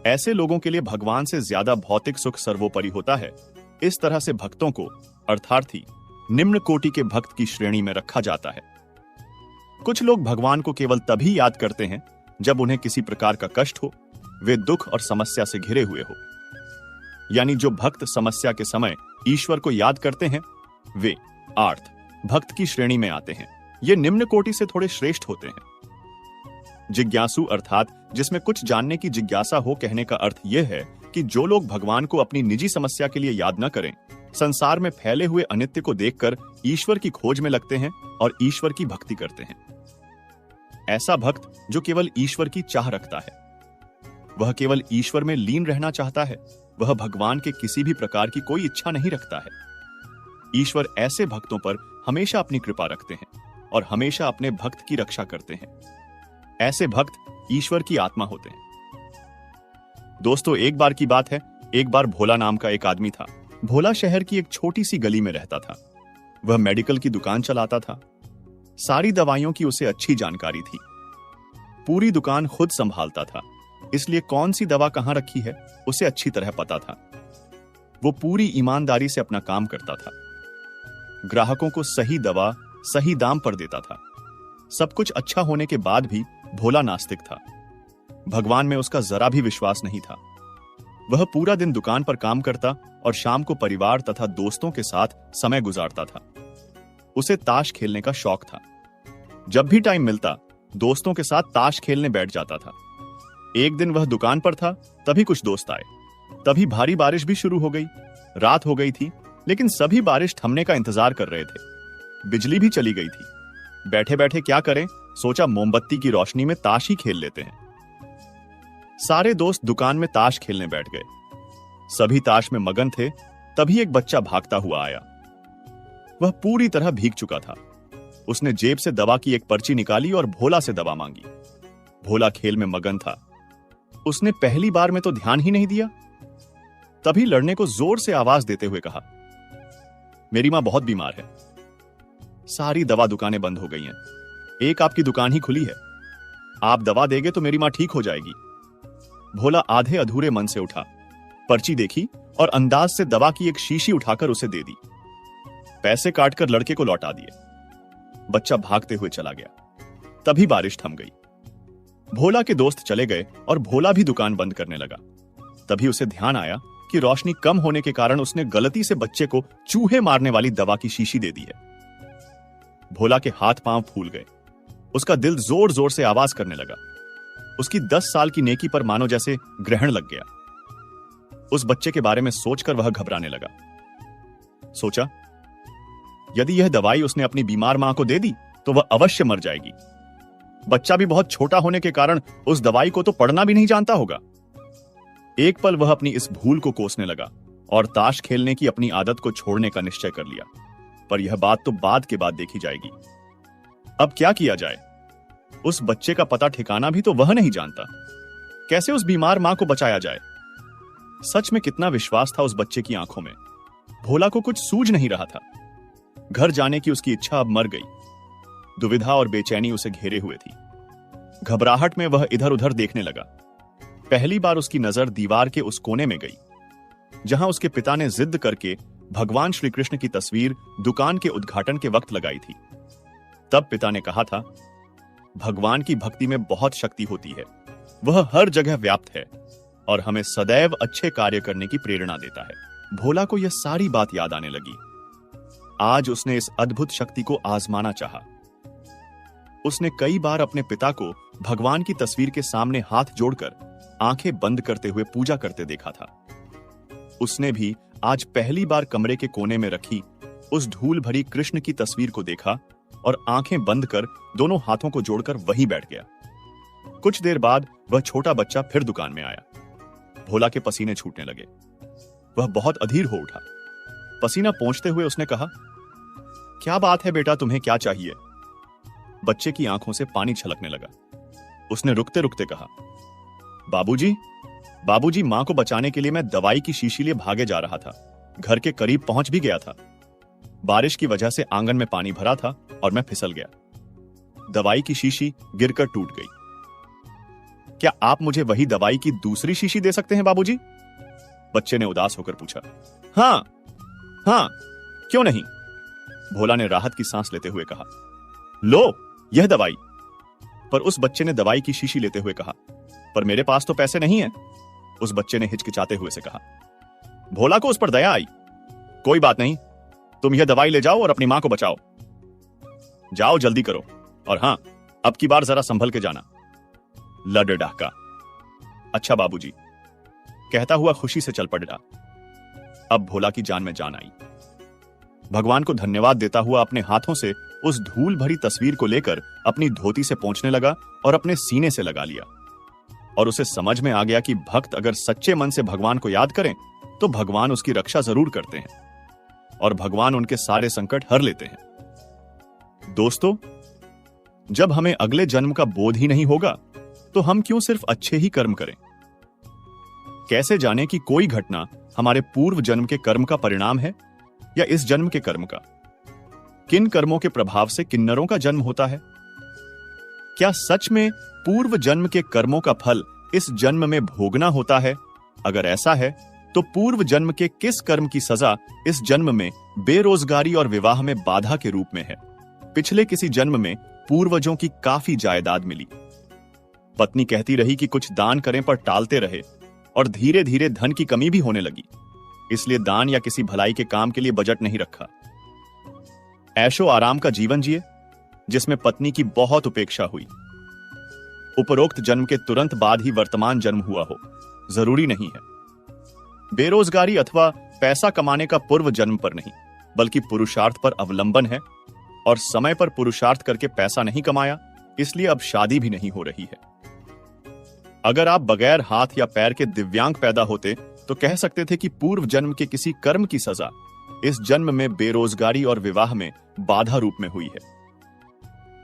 ऐसे लोगों के लिए भगवान से ज्यादा भौतिक सुख सर्वोपरि होता है। इस तरह से भक्तों को अर्थार्थी निम्न कोटि के भक्त की श्रेणी में रखा जाता है। कुछ लोग भगवान को केवल तभी याद करते हैं जब उन्हें किसी प्रकार का कष्ट हो, वे दुख और समस्या से घिरे हुए हो। यानी जो भक्त समस्या के समय ईश्वर को याद करते हैं वे आर्त भक्त की श्रेणी में आते हैं। ये निम्न कोटि से थोड़े श्रेष्ठ होते हैं। जिज्ञासु अर्थात जिसमें कुछ जानने की जिज्ञासा हो, कहने का अर्थ यह है कि जो लोग भगवान को अपनी निजी समस्या के लिए याद न करें, संसार में फैले हुए अनित्य को देखकर ईश्वर की खोज में लगते हैं और ईश्वर की भक्ति करते हैं। ऐसा भक्त जो केवल ईश्वर की चाह रखता है, वह केवल ईश्वर में लीन रहना चाहता है, वह भगवान के किसी भी प्रकार की कोई इच्छा नहीं रखता है। ईश्वर ऐसे भक्तों पर हमेशा अपनी कृपा रखते हैं और हमेशा अपने भक्त की रक्षा करते हैं। ऐसे भक्त ईश्वर की आत्मा होते हैं। दोस्तों, एक बार की बात है, एक बार भोला नाम का एक आदमी था। भोला शहर की एक छोटी सी गली में रहता था। वह मेडिकल की दुकान चलाता था। सारी दवाइयों की उसे अच्छी जानकारी थी। पूरी दुकान खुद संभालता था, इसलिए कौन सी दवा कहां रखी है उसे अच्छी तरह पता था। वो पूरी ईमानदारी से अपना काम करता था। ग्राहकों को सही दवा सही दाम पर देता था। सब कुछ अच्छा होने के बाद भी भोला नास्तिक था। भगवान में उसका जरा भी विश्वास नहीं था। वह पूरा दिन दुकान पर काम करता और शाम को परिवार तथा दोस्तों के साथ समय गुजारता था। उसे ताश खेलने का शौक था। जब भी टाइम मिलता दोस्तों के साथ ताश खेलने बैठ जाता था। एक दिन वह दुकान पर था, तभी कुछ दोस्त आए। तभी भारी बारिश भी शुरू हो गई। रात हो गई थी, लेकिन सभी बारिश थमने का इंतजार कर रहे थे। बिजली भी चली गई थी। बैठे बैठे क्या करें, सोचा मोमबत्ती की रोशनी में ताश ही खेल लेते हैं। सारे दोस्त दुकान में ताश खेलने बैठ गए। सभी ताश में मगन थे। तभी एक बच्चा भागता हुआ आया। वह पूरी तरह भीग चुका था। उसने जेब से दवा की एक पर्ची निकाली और भोला से दवा मांगी। भोला खेल में मगन था। उसने पहली बार में तो ध्यान ही नहीं दिया। तभी लड़ने को जोर से आवाज देते हुए कहा, मेरी मां बहुत बीमार है। सारी दवा दुकानें बंद हो गई हैं। एक आपकी दुकान ही खुली है। आप दवा देंगे तो मेरी मां ठीक हो जाएगी। भोला आधे अधूरे मन से उठा, पर्ची देखी और अंदाज से दवा की एक शीशी उठाकर उसे दे दी। पैसे काटकर लड़के को लौटा दिए। बच्चा भागते हुए चला गया। तभी बारिश थम गई। भोला के दोस्त चले गए और भोला भी दुकान बंद करने लगा। तभी उसे ध्यान आया कि रोशनी कम होने के कारण उसने गलती से बच्चे को चूहे मारने वाली दवा की शीशी दे दी है। भोला के हाथ पांव फूल गए। उसका दिल जोर जोर से आवाज करने लगा। उसकी 10 साल की नेकी पर मानो जैसे ग्रहण लग गया। उस बच्चे के बारे में सोचकर वह घबराने लगा। सोचा, यदि यह दवाई उसने अपनी बीमार मां को दे दी तो वह अवश्य मर जाएगी। बच्चा भी बहुत छोटा होने के कारण उस दवाई को तो पढ़ना भी नहीं जानता होगा। एक पल वह अपनी इस भूल को कोसने लगा और ताश खेलने की अपनी आदत को छोड़ने का निश्चय कर लिया। पर यह बात तो बाद के बाद देखी जाएगी। अब क्या किया जाए? उस बच्चे का पता ठिकाना भी तो वह नहीं जानता। कैसे उस बीमार मां को बचाया जाए? सच में कितना विश्वास था उस बच्चे की आंखों में। भोला को कुछ सूझ नहीं रहा था। घर जाने की उसकी इच्छा अब मर गई। दुविधा और बेचैनी उसे घेरे हुए थी। घबराहट में वह इधर उधर देखने लगा। पहली बार उसकी नजर दीवार के उस कोने में गई जहां उसके पिता ने जिद करके भगवान श्री कृष्ण की तस्वीर दुकान के उद्घाटन के वक्त लगाई थी। तब पिता ने कहा था, भगवान की भक्ति में बहुत शक्ति होती है। वह हर जगह व्याप्त है और हमें सदैव अच्छे कार्य करने की प्रेरणा देता है। भोला को यह सारी बात याद आने लगी। आज उसने इस अद्भुत शक्ति को आजमाना चाहा। उसने कई बार अपने पिता को भगवान की तस्वीर के सामने हाथ जोड़कर आंखें बंद करते हुए पूजा करते देखा था। उसने भी आज पहली बार कमरे के कोने में रखी उस धूल भरी कृष्ण की तस्वीर को देखा और आंखें बंद कर दोनों हाथों को जोड़कर वहीं बैठ गया। कुछ देर बाद वह छोटा बच्चा फिर दुकान में आया। भोला के पसीने छूटने लगे। वह बहुत अधीर हो उठा। पसीना पोंछते हुए उसने कहा, क्या बात है बेटा, तुम्हें क्या चाहिए? बच्चे की आंखों से पानी छलकने लगा। उसने रुकते रुकते कहा, बाबूजी, बाबूजी, मां को बचाने के लिए मैं दवाई की शीशी लिए भागे जा रहा था। घर के करीब पहुंच भी गया था। बारिश की वजह से आंगन में पानी भरा था और मैं फिसल गया। दवाई की शीशी गिरकर टूट गई। क्या आप मुझे वही दवाई की दूसरी शीशी दे सकते हैं बाबूजी? बच्चे ने उदास होकर पूछा। हां हां, क्यों नहीं? भोला ने राहत की सांस लेते हुए कहा। लो, यह दवाई। पर उस बच्चे ने दवाई की शीशी लेते हुए कहा, पर मेरे पास तो पैसे नहीं है। उस बच्चे ने हिचकिचाते हुए से कहा। भोला को उस पर दया आई। कोई बात नहीं, तुम यह दवाई ले जाओ और अपनी मां को बचाओ। जाओ, जल्दी करो, और हां, अब की बार जरा संभल के जाना। लड़ डाका। अच्छा बाबूजी, कहता हुआ खुशी से चल पड़ा। अब भोला की जान में जान आई। भगवान को धन्यवाद देता हुआ अपने हाथों से उस धूल भरी तस्वीर को लेकर अपनी धोती से पोंछने लगा और अपने सीने से लगा लिया। और उसे समझ में आ गया कि भक्त अगर सच्चे मन से भगवान को याद करें तो भगवान उसकी रक्षा जरूर करते हैं और भगवान उनके सारे संकट हर लेते हैं। दोस्तों, जब हमें अगले जन्म का बोध ही नहीं होगा तो हम क्यों सिर्फ अच्छे ही कर्म करें? कैसे जाने कि कोई घटना हमारे पूर्व जन्म के कर्म का परिणाम है या इस जन्म के कर्म का? किन कर्मों के प्रभाव से किन्नरों का जन्म होता है? क्या सच में पूर्व जन्म के कर्मों का फल इस जन्म में भोगना होता है? अगर ऐसा है तो पूर्व जन्म के किस कर्म की सजा इस जन्म में बेरोजगारी और विवाह में बाधा के रूप में है? पिछले किसी जन्म में पूर्वजों की काफी जायदाद मिली। पत्नी कहती रही कि कुछ दान करें, पर टालते रहे और धीरे धीरे धन की कमी भी होने लगी। इसलिए दान या किसी भलाई के काम के लिए बजट नहीं रखा। ऐशो आराम का जीवन जिए जिसमें पत्नी की बहुत उपेक्षा हुई। उपरोक्त जन्म के तुरंत बाद ही वर्तमान जन्म हुआ हो, जरूरी नहीं है। बेरोजगारी अथवा पैसा कमाने का पूर्व जन्म पर नहीं, बल्कि पुरुषार्थ पर अवलंबन है और समय पर पुरुषार्थ करके पैसा नहीं कमाया, इसलिए अब शादी भी नहीं हो रही है। अगर आप बगैर हाथ या पैर के दिव्यांग पैदा होते तो कह सकते थे कि पूर्व जन्म के किसी कर्म की सजा इस जन्म में बेरोजगारी और विवाह में बाधा रूप में हुई है।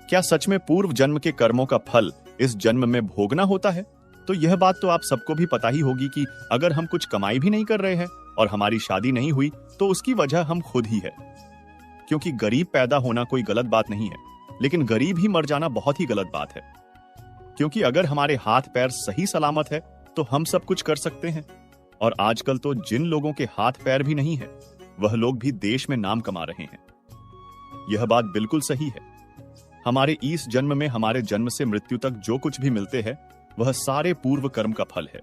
क्या सच में पूर्व जन्म के कर्मों का फल इस जन्म में भोगना होता है? तो यह बात तो आप सबको भी पता ही होगी कि अगर हम कुछ कमाई भी नहीं कर रहे हैं और हमारी शादी नहीं हुई तो उसकी वजह हम खुद ही है। क्योंकि गरीब पैदा होना कोई गलत बात नहीं है, लेकिन गरीब ही मर जाना बहुत ही गलत बात है। क्योंकि अगर हमारे हाथ पैर सही सलामत है तो हम सब कुछ कर सकते हैं। और आजकल तो जिन लोगों के हाथ पैर भी नहीं है वह लोग भी देश में नाम कमा रहे हैं। यह बात बिल्कुल सही है। हमारे इस जन्म में हमारे जन्म से मृत्यु तक जो कुछ भी मिलते हैं वह सारे पूर्व कर्म का फल है।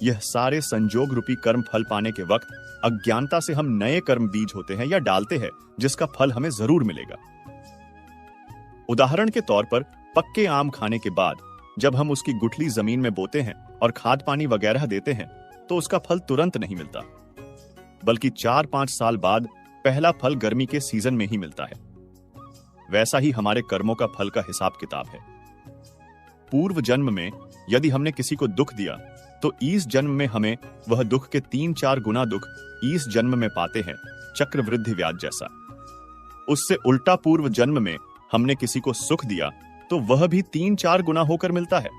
यह सारे संजोग रूपी कर्म फल पाने के वक्त अज्ञानता से हम नए कर्म बीज होते हैं या डालते हैं जिसका फल हमें जरूर मिलेगा। उदाहरण के तौर पर पक्के आम खाने के बाद जब हम उसकी गुठली जमीन में बोते हैं और खाद पानी वगैरह देते हैं तो उसका फल तुरंत नहीं मिलता, बल्कि 4-5 साल बाद पहला फल गर्मी के सीजन में ही मिलता है। वैसा ही हमारे कर्मों का फल का हिसाब किताब है। पूर्व जन्म में यदि हमने किसी को दुख दिया तो इस जन्म में हमें वह दुख के 3-4 गुना दुख इस जन्म में पाते हैं, चक्रवृद्धि ब्याज जैसा। उससे उल्टा पूर्व जन्म में हमने किसी को सुख दिया तो वह भी 3-4 गुना होकर मिलता है।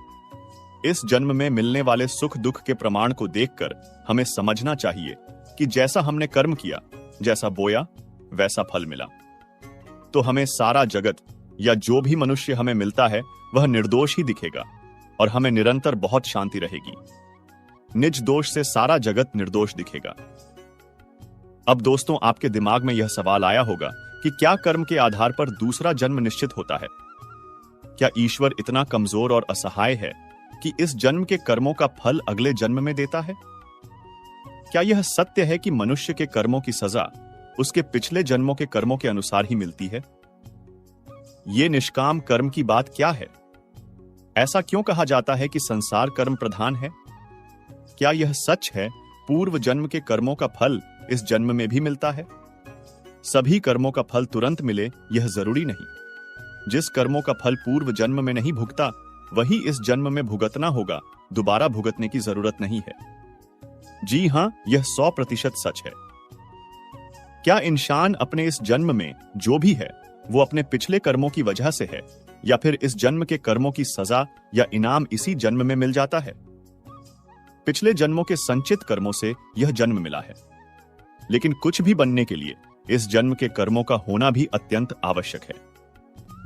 इस जन्म में मिलने वाले सुख दुख के प्रमाण को देखकर हमें समझना चाहिए कि जैसा हमने कर्म किया, जैसा बोया वैसा फल मिला। तो हमें सारा जगत या जो भी मनुष्य हमें मिलता है वह निर्दोष ही दिखेगा और हमें निरंतर बहुत शांति रहेगी। निज दोष से सारा जगत निर्दोष दिखेगा। अब दोस्तों, आपके दिमाग में यह सवाल आया होगा कि क्या कर्म के आधार पर दूसरा जन्म निश्चित होता है? क्या ईश्वर इतना कमजोर और असहाय है कि इस जन्म के कर्मों का फल अगले जन्म में देता है? क्या यह सत्य है कि मनुष्य के कर्मों की सजा उसके पिछले जन्मों के कर्मों के अनुसार ही मिलती है? ये निष्काम कर्म की बात क्या है? ऐसा क्यों कहा जाता है कि संसार कर्म प्रधान है? क्या यह सच है पूर्व जन्म के कर्मों का फल इस जन्म में भी मिलता है? सभी कर्मों का फल तुरंत मिले यह जरूरी नहीं। जिस कर्मों का फल पूर्व जन्म में नहीं भुगता वही इस जन्म में भुगतना होगा, दोबारा भुगतने की जरूरत नहीं है। जी हां, यह 100% सच है। क्या इंसान अपने इस जन्म में जो भी है वो अपने पिछले कर्मों की वजह से है, या फिर इस जन्म के कर्मों की सजा या इनाम इसी जन्म में मिल जाता है? पिछले जन्मों के संचित कर्मों से यह जन्म मिला है, लेकिन कुछ भी बनने के लिए इस जन्म के कर्मों का होना भी अत्यंत आवश्यक है।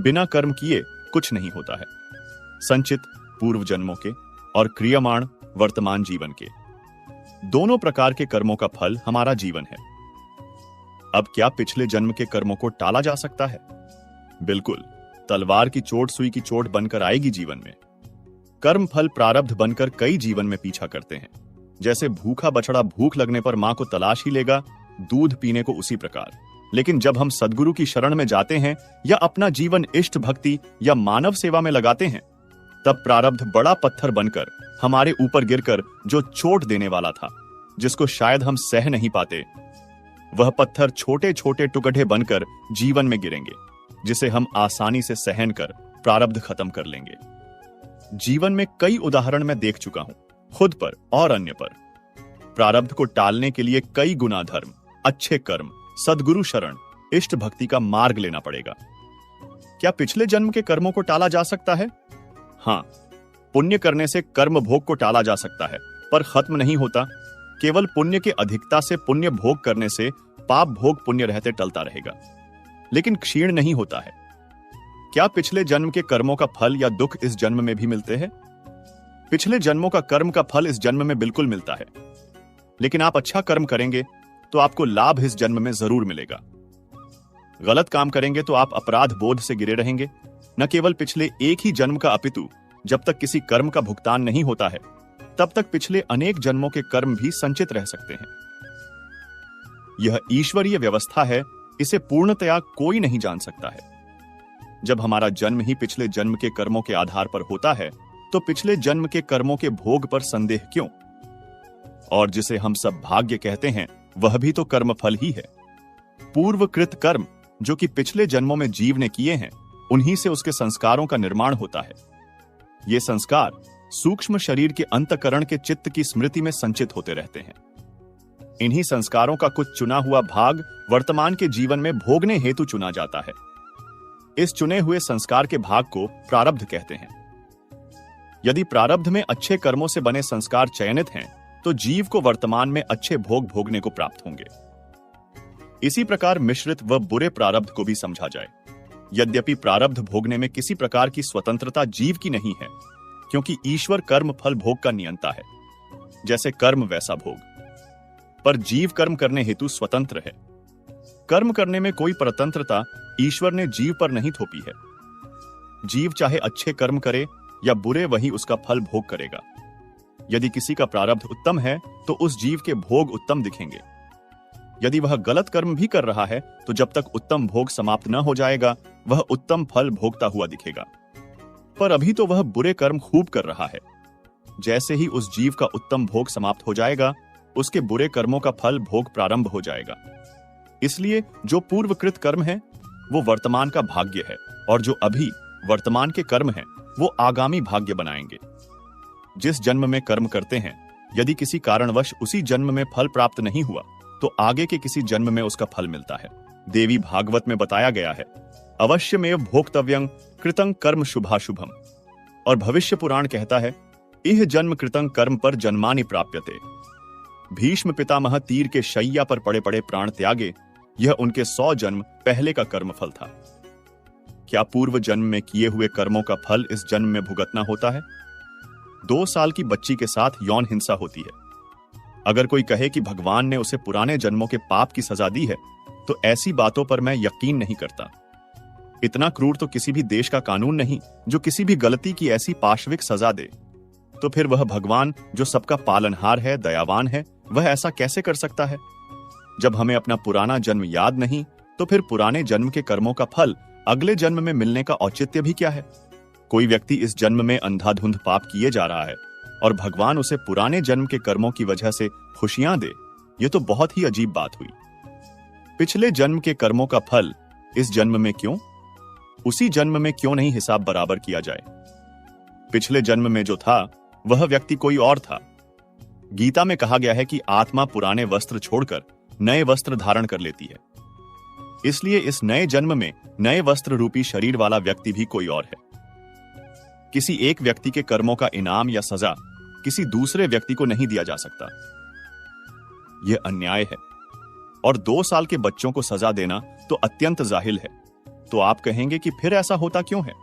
बिना कर्म किए कुछ नहीं होता है। संचित पूर्व जन्मों के और क्रियमाण वर्तमान जीवन के, दोनों प्रकार के कर्मों का फल हमारा जीवन है। अब क्या पिछले जन्म के कर्मों को टाला जा सकता है? बिल्कुल, तलवार की चोट सुई की चोट बनकर आएगी जीवन में। कर्म फल प्रारब्ध बनकर कई जीवन में पीछा करते हैं। जैसे भूखा बछड़ा भूख लगने पर मां को तलाश ही लेगा, दूध पीने को उसी प्रकार। लेकिन जब हम सद्गुरु की शरण में जाते हैं या अपना जीवन इष्ट भक्ति या मानव सेवा में लगाते हैं, तब प्रारब्ध बड़ा पत्थर बनकर हमारे ऊपर गिरकर जो चोट देने वाला था, जिसको शायद हम सह नहीं पाते, वह पत्थर छोटे छोटे टुकड़े बनकर जीवन में गिरेंगे, जिसे हम आसानी से सहन कर प्रारब्ध खत्म कर लेंगे। जीवन में कई उदाहरण मैं देख चुका हूं, खुद पर और अन्य पर। प्रारब्ध को टालने के लिए कई गुना धर्म, अच्छे कर्म, सद्गुरु शरण, इष्ट भक्ति का मार्ग लेना पड़ेगा। क्या पिछले जन्म के कर्मों को टाला जा सकता है? हां, पुण्य करने से कर्म भोग को टाला जा सकता है, पर खत्म नहीं होता। केवल पुण्य के अधिकता से पुण्य भोग करने से पाप भोग पुण्य रहते टलता रहेगा, लेकिन क्षीण नहीं होता है। क्या पिछले जन्म के कर्मों का फल या दुख इस जन्म में भी मिलते हैं? पिछले जन्मों का कर्म का फल इस जन्म में बिल्कुल मिलता है, लेकिन आप अच्छा कर्म करेंगे तो आपको लाभ इस जन्म में जरूर मिलेगा। गलत काम करेंगे तो आप अपराध बोध से गिरे रहेंगे। न केवल पिछले एक ही जन्म का, अपितु जब तक किसी कर्म का भुगतान नहीं होता है, तब तक पिछले अनेक जन्मों के कर्म भी संचित रह सकते हैं। यह ईश्वरीय व्यवस्था है, इसे पूर्णतया कोई नहीं जान सकता है। जब हमारा जन्म ही पिछले जन्म के कर्मों के आधार पर होता है, तो पिछले जन्म के कर्मों के भोग पर संदेह क्यों? और जिसे हम सब भाग्य कहते हैं, वह भी तो कर्मफल ही है। पूर्वकृत कर्म जो कि पिछले जन्मों में जीव ने किए हैं, उन्हीं से उसके संस्कारों का निर्माण होता है। ये संस्कार सूक्ष्म शरीर के अंतःकरण के चित्त की स्मृति में संचित होते रहते हैं। इन्हीं संस्कारों का कुछ चुना हुआ भाग वर्तमान के जीवन में भोगने हेतु चुना जाता है। इस चुने हुए संस्कार के भाग को प्रारब्ध कहते हैं। यदि प्रारब्ध में अच्छे कर्मों से बने संस्कार चयनित हैं, तो जीव को वर्तमान में अच्छे भोग भोगने को प्राप्त होंगे। इसी प्रकार मिश्रित व बुरे प्रारब्ध को भी समझा जाए। यद्यपि प्रारब्ध भोगने में किसी प्रकार की स्वतंत्रता जीव की नहीं है, क्योंकि ईश्वर कर्म फल भोग का नियंता है। जैसे कर्म वैसा भोग, पर जीव कर्म करने हेतु स्वतंत्र है। कर्म करने में कोई परतंत्रता ईश्वर ने जीव पर नहीं थोपी है। जीव चाहे अच्छे कर्म करे या बुरे, वही उसका फल भोग करेगा। यदि किसी का प्रारब्ध उत्तम है, तो उस जीव के भोग उत्तम दिखेंगे। यदि वह गलत कर्म भी कर रहा है, तो जब तक उत्तम भोग समाप्त न हो जाएगा, वह उत्तम फल भोगता हुआ दिखेगा। पर अभी तो वह बुरे कर्म खूब कर रहा है। जैसे ही उस जीव का उत्तम भोग समाप्त हो जाएगा, उसके बुरे कर्मों का फल भोग प्रारंभ हो जाएगा। इसलिए जो पूर्वकृत कर्म है, वो वर्तमान का भाग्य है, और जो अभी वर्तमान के कर्म हैं, वो आगामी भाग्य बनाएंगे। जिस जन्म में कर्म करते हैं, यदि किसी कारणवश उसी जन्म में फल प्राप्त नहीं हुआ, तो आगे के किसी जन्म में उसका फल मिलता है। देवी भागवत में बताया गया है, अवश्यमेव भोक्तव्यं कृतं कर्म शुभाशुभम। और भविष्य पुराण कहता है, इह जन्म कृतं कर्म पर जन्मानि प्राप्यते। भीष्म पितामह तीर के शैया पर पड़े पड़े प्राण त्यागे, यह उनके 100 जन्म पहले का कर्मफल था। क्या पूर्व जन्म में किए हुए कर्मों का फल इस जन्म में भुगतना होता है? 2 साल की बच्ची के साथ यौन हिंसा होती है। अगर कोई कहे कि भगवान ने उसे पुराने जन्मों के पाप की सजा दी है, तो ऐसी बातों पर मैं यकीन नहीं करता। इतना क्रूर तो किसी भी देश का कानून नहीं जो किसी भी गलती की ऐसी पाशविक सजा दे। तो फिर वह भगवान जो सबका पालनहार है, दयावान है, वह ऐसा कैसे कर सकता है? जब हमें अपना पुराना जन्म याद नहीं, तो फिर पुराने जन्म के कर्मों का फल अगले जन्म में मिलने का औचित्य भी क्या है? कोई व्यक्ति इस जन्म में अंधाधुंध पाप किए जा रहा है और भगवान उसे पुराने जन्म के कर्मों की वजह से खुशियां दे, यह तो बहुत ही अजीब बात हुई। पिछले जन्म के कर्मों का फल इस जन्म में क्यों? उसी जन्म में क्यों नहीं हिसाब बराबर किया जाए? पिछले जन्म में जो था, वह व्यक्ति कोई और था। गीता में कहा गया है कि आत्मा पुराने वस्त्र छोड़कर नए वस्त्र धारण कर लेती है। इसलिए इस नए जन्म में नए वस्त्र रूपी शरीर वाला व्यक्ति भी कोई और है। किसी एक व्यक्ति के कर्मों का इनाम या सजा किसी दूसरे व्यक्ति को नहीं दिया जा सकता। यह अन्याय है। और 2 साल के बच्चों को सजा देना तो अत्यंत जाहिल है। तो आप कहेंगे कि फिर ऐसा होता क्यों है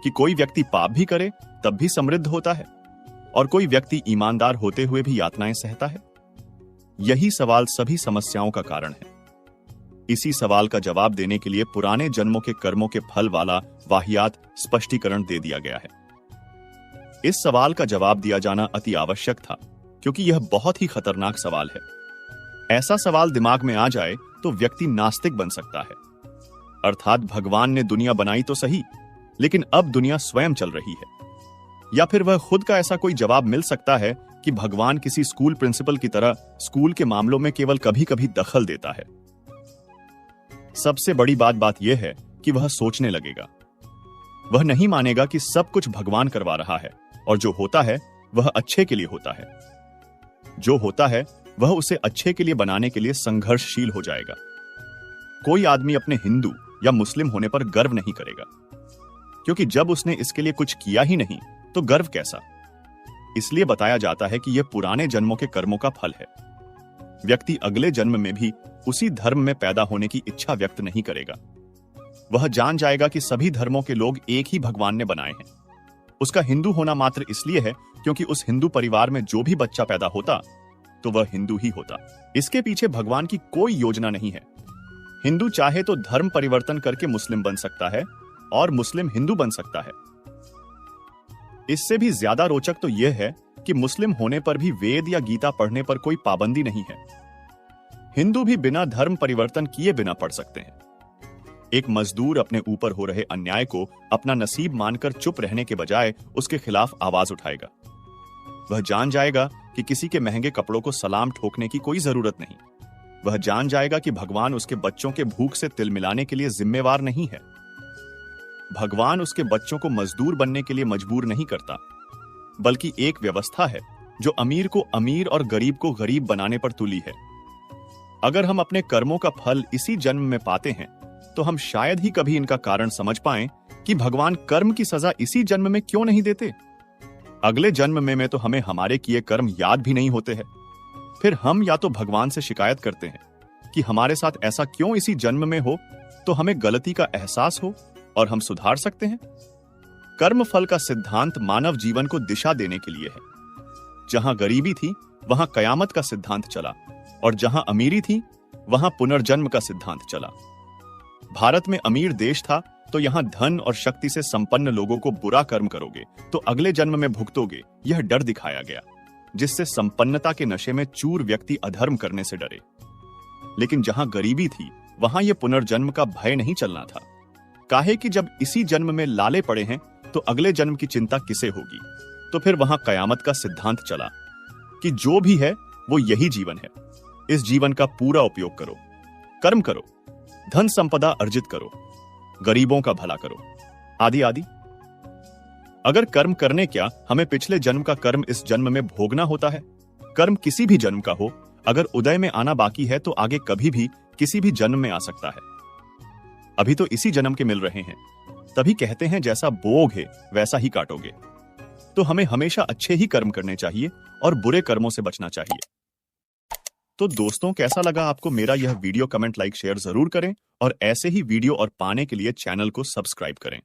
कि कोई व्यक्ति पाप भी करे तब भी समृद्ध होता है और कोई व्यक्ति ईमानदार होते हुए भी यातनाएं सहता है? यही सवाल सभी समस्याओं का कारण है। इसी सवाल का जवाब देने के लिए पुराने जन्मों के कर्मों के फल वाला वाहियात स्पष्टीकरण दे दिया गया है। इस सवाल का जवाब दिया जाना अति आवश्यक था, क्योंकि यह बहुत ही खतरनाक सवाल है। ऐसा सवाल दिमाग में आ जाए तो व्यक्ति नास्तिक बन सकता है। अर्थात भगवान ने दुनिया बनाई तो सही, लेकिन अब दुनिया स्वयं चल रही है। या फिर वह खुद का ऐसा कोई जवाब मिल सकता है कि भगवान किसी स्कूल प्रिंसिपल की तरह स्कूल के मामलों में केवल कभी कभी दखल देता है। सबसे बड़ी बात यह है कि वह सोचने लगेगा। वह नहीं मानेगा कि सब कुछ भगवान करवा रहा है और जो होता है वह अच्छे के लिए होता है। जो होता है वह उसे अच्छे के लिए बनाने के लिए संघर्षशील हो जाएगा। कोई आदमी अपने हिंदू या मुस्लिम होने पर गर्व नहीं करेगा, क्योंकि जब उसने इसके लिए कुछ किया ही नहीं तो गर्व कैसा। इसलिए बताया जाता है कि यह पुराने जन्मों के कर्मों का फल है। व्यक्ति अगले जन्म में भी उसी धर्म में पैदा होने की इच्छा व्यक्त नहीं करेगा। वह जान जाएगा कि सभी धर्मों के लोग एक ही भगवान ने बनाए हैं। उसका हिंदू होना मात्र इसलिए है क्योंकि उस हिंदू परिवार में जो भी बच्चा पैदा होता तो वह हिंदू ही होता। इसके पीछे भगवान की कोई योजना नहीं है। हिंदू चाहे तो धर्म परिवर्तन करके मुस्लिम बन सकता है और मुस्लिम हिंदू बन सकता है। इससे भी ज्यादा रोचक तो यह है कि मुस्लिम होने पर भी वेद या गीता पढ़ने पर कोई पाबंदी नहीं है। हिंदू भी बिना धर्म परिवर्तन किए बिना पढ़ सकते हैं। एक मजदूर अपने ऊपर हो रहे अन्याय को अपना नसीब मानकर चुप रहने के बजाय उसके खिलाफ आवाज उठाएगा। वह जान जाएगा कि किसी के महंगे कपड़ों को सलाम ठोकने की कोई जरूरत नहीं। वह जान जाएगा कि भगवान उसके बच्चों के भूख से तिल मिलाने के लिए जिम्मेवार नहीं है। भगवान उसके बच्चों को मजदूर बनने के लिए मजबूर नहीं करता, बल्कि एक व्यवस्था है जो अमीर को अमीर और गरीब को गरीब बनाने पर तुली है। अगर हम अपने कर्मों का फल इसी जन्म में पाते हैं तो हम शायद ही कभी इनका कारण समझ पाएं कि भगवान कर्म की सजा इसी जन्म में क्यों नहीं देते। अगले जन्म में तो हमें हमारे किए कर्म याद भी नहीं होते हैं। फिर हम या तो भगवान से शिकायत करते हैं कि हमारे साथ ऐसा क्यों इसी जन्म में हो, तो हमें गलती का एहसास हो और हम सुधार सकते हैं। कर्म फल का सिद्धांत मानव जीवन को दिशा देने के लिए है। जहां गरीबी थी वहां कयामत का सिद्धांत चला और जहां अमीरी थी वहां पुनर्जन्म का सिद्धांत चला। भारत में अमीर देश था तो यहां धन और शक्ति से संपन्न लोगों को बुरा कर्म करोगे तो अगले जन्म में भुगतोगे, यह डर दिखाया गया, जिससे संपन्नता के नशे में चूर व्यक्ति अधर्म करने से डरे। लेकिन जहां गरीबी थी वहां यह पुनर्जन्म का भय नहीं चलना था। काहे कि जब इसी जन्म में लाले पड़े हैं तो अगले जन्म की चिंता किसे होगी। तो फिर वहां कयामत का सिद्धांत चला कि जो भी है वो यही जीवन है। इस जीवन का पूरा उपयोग करो, कर्म करो, धन संपदा अर्जित करो, गरीबों का भला करो, आदि आदि। अगर कर्म करने क्या हमें पिछले जन्म का कर्म इस जन्म में भोगना होता है। कर्म किसी भी जन्म का हो, अगर उदय में आना बाकी है तो आगे कभी भी किसी भी जन्म में आ सकता है। अभी तो इसी जन्म के मिल रहे हैं, तभी कहते हैं जैसा बोओगे वैसा ही काटोगे। तो हमें हमेशा अच्छे ही कर्म करने चाहिए और बुरे कर्मों से बचना चाहिए। तो दोस्तों, कैसा लगा आपको मेरा यह वीडियो? कमेंट, लाइक, शेयर जरूर करें और ऐसे ही वीडियो और पाने के लिए चैनल को सब्सक्राइब करें।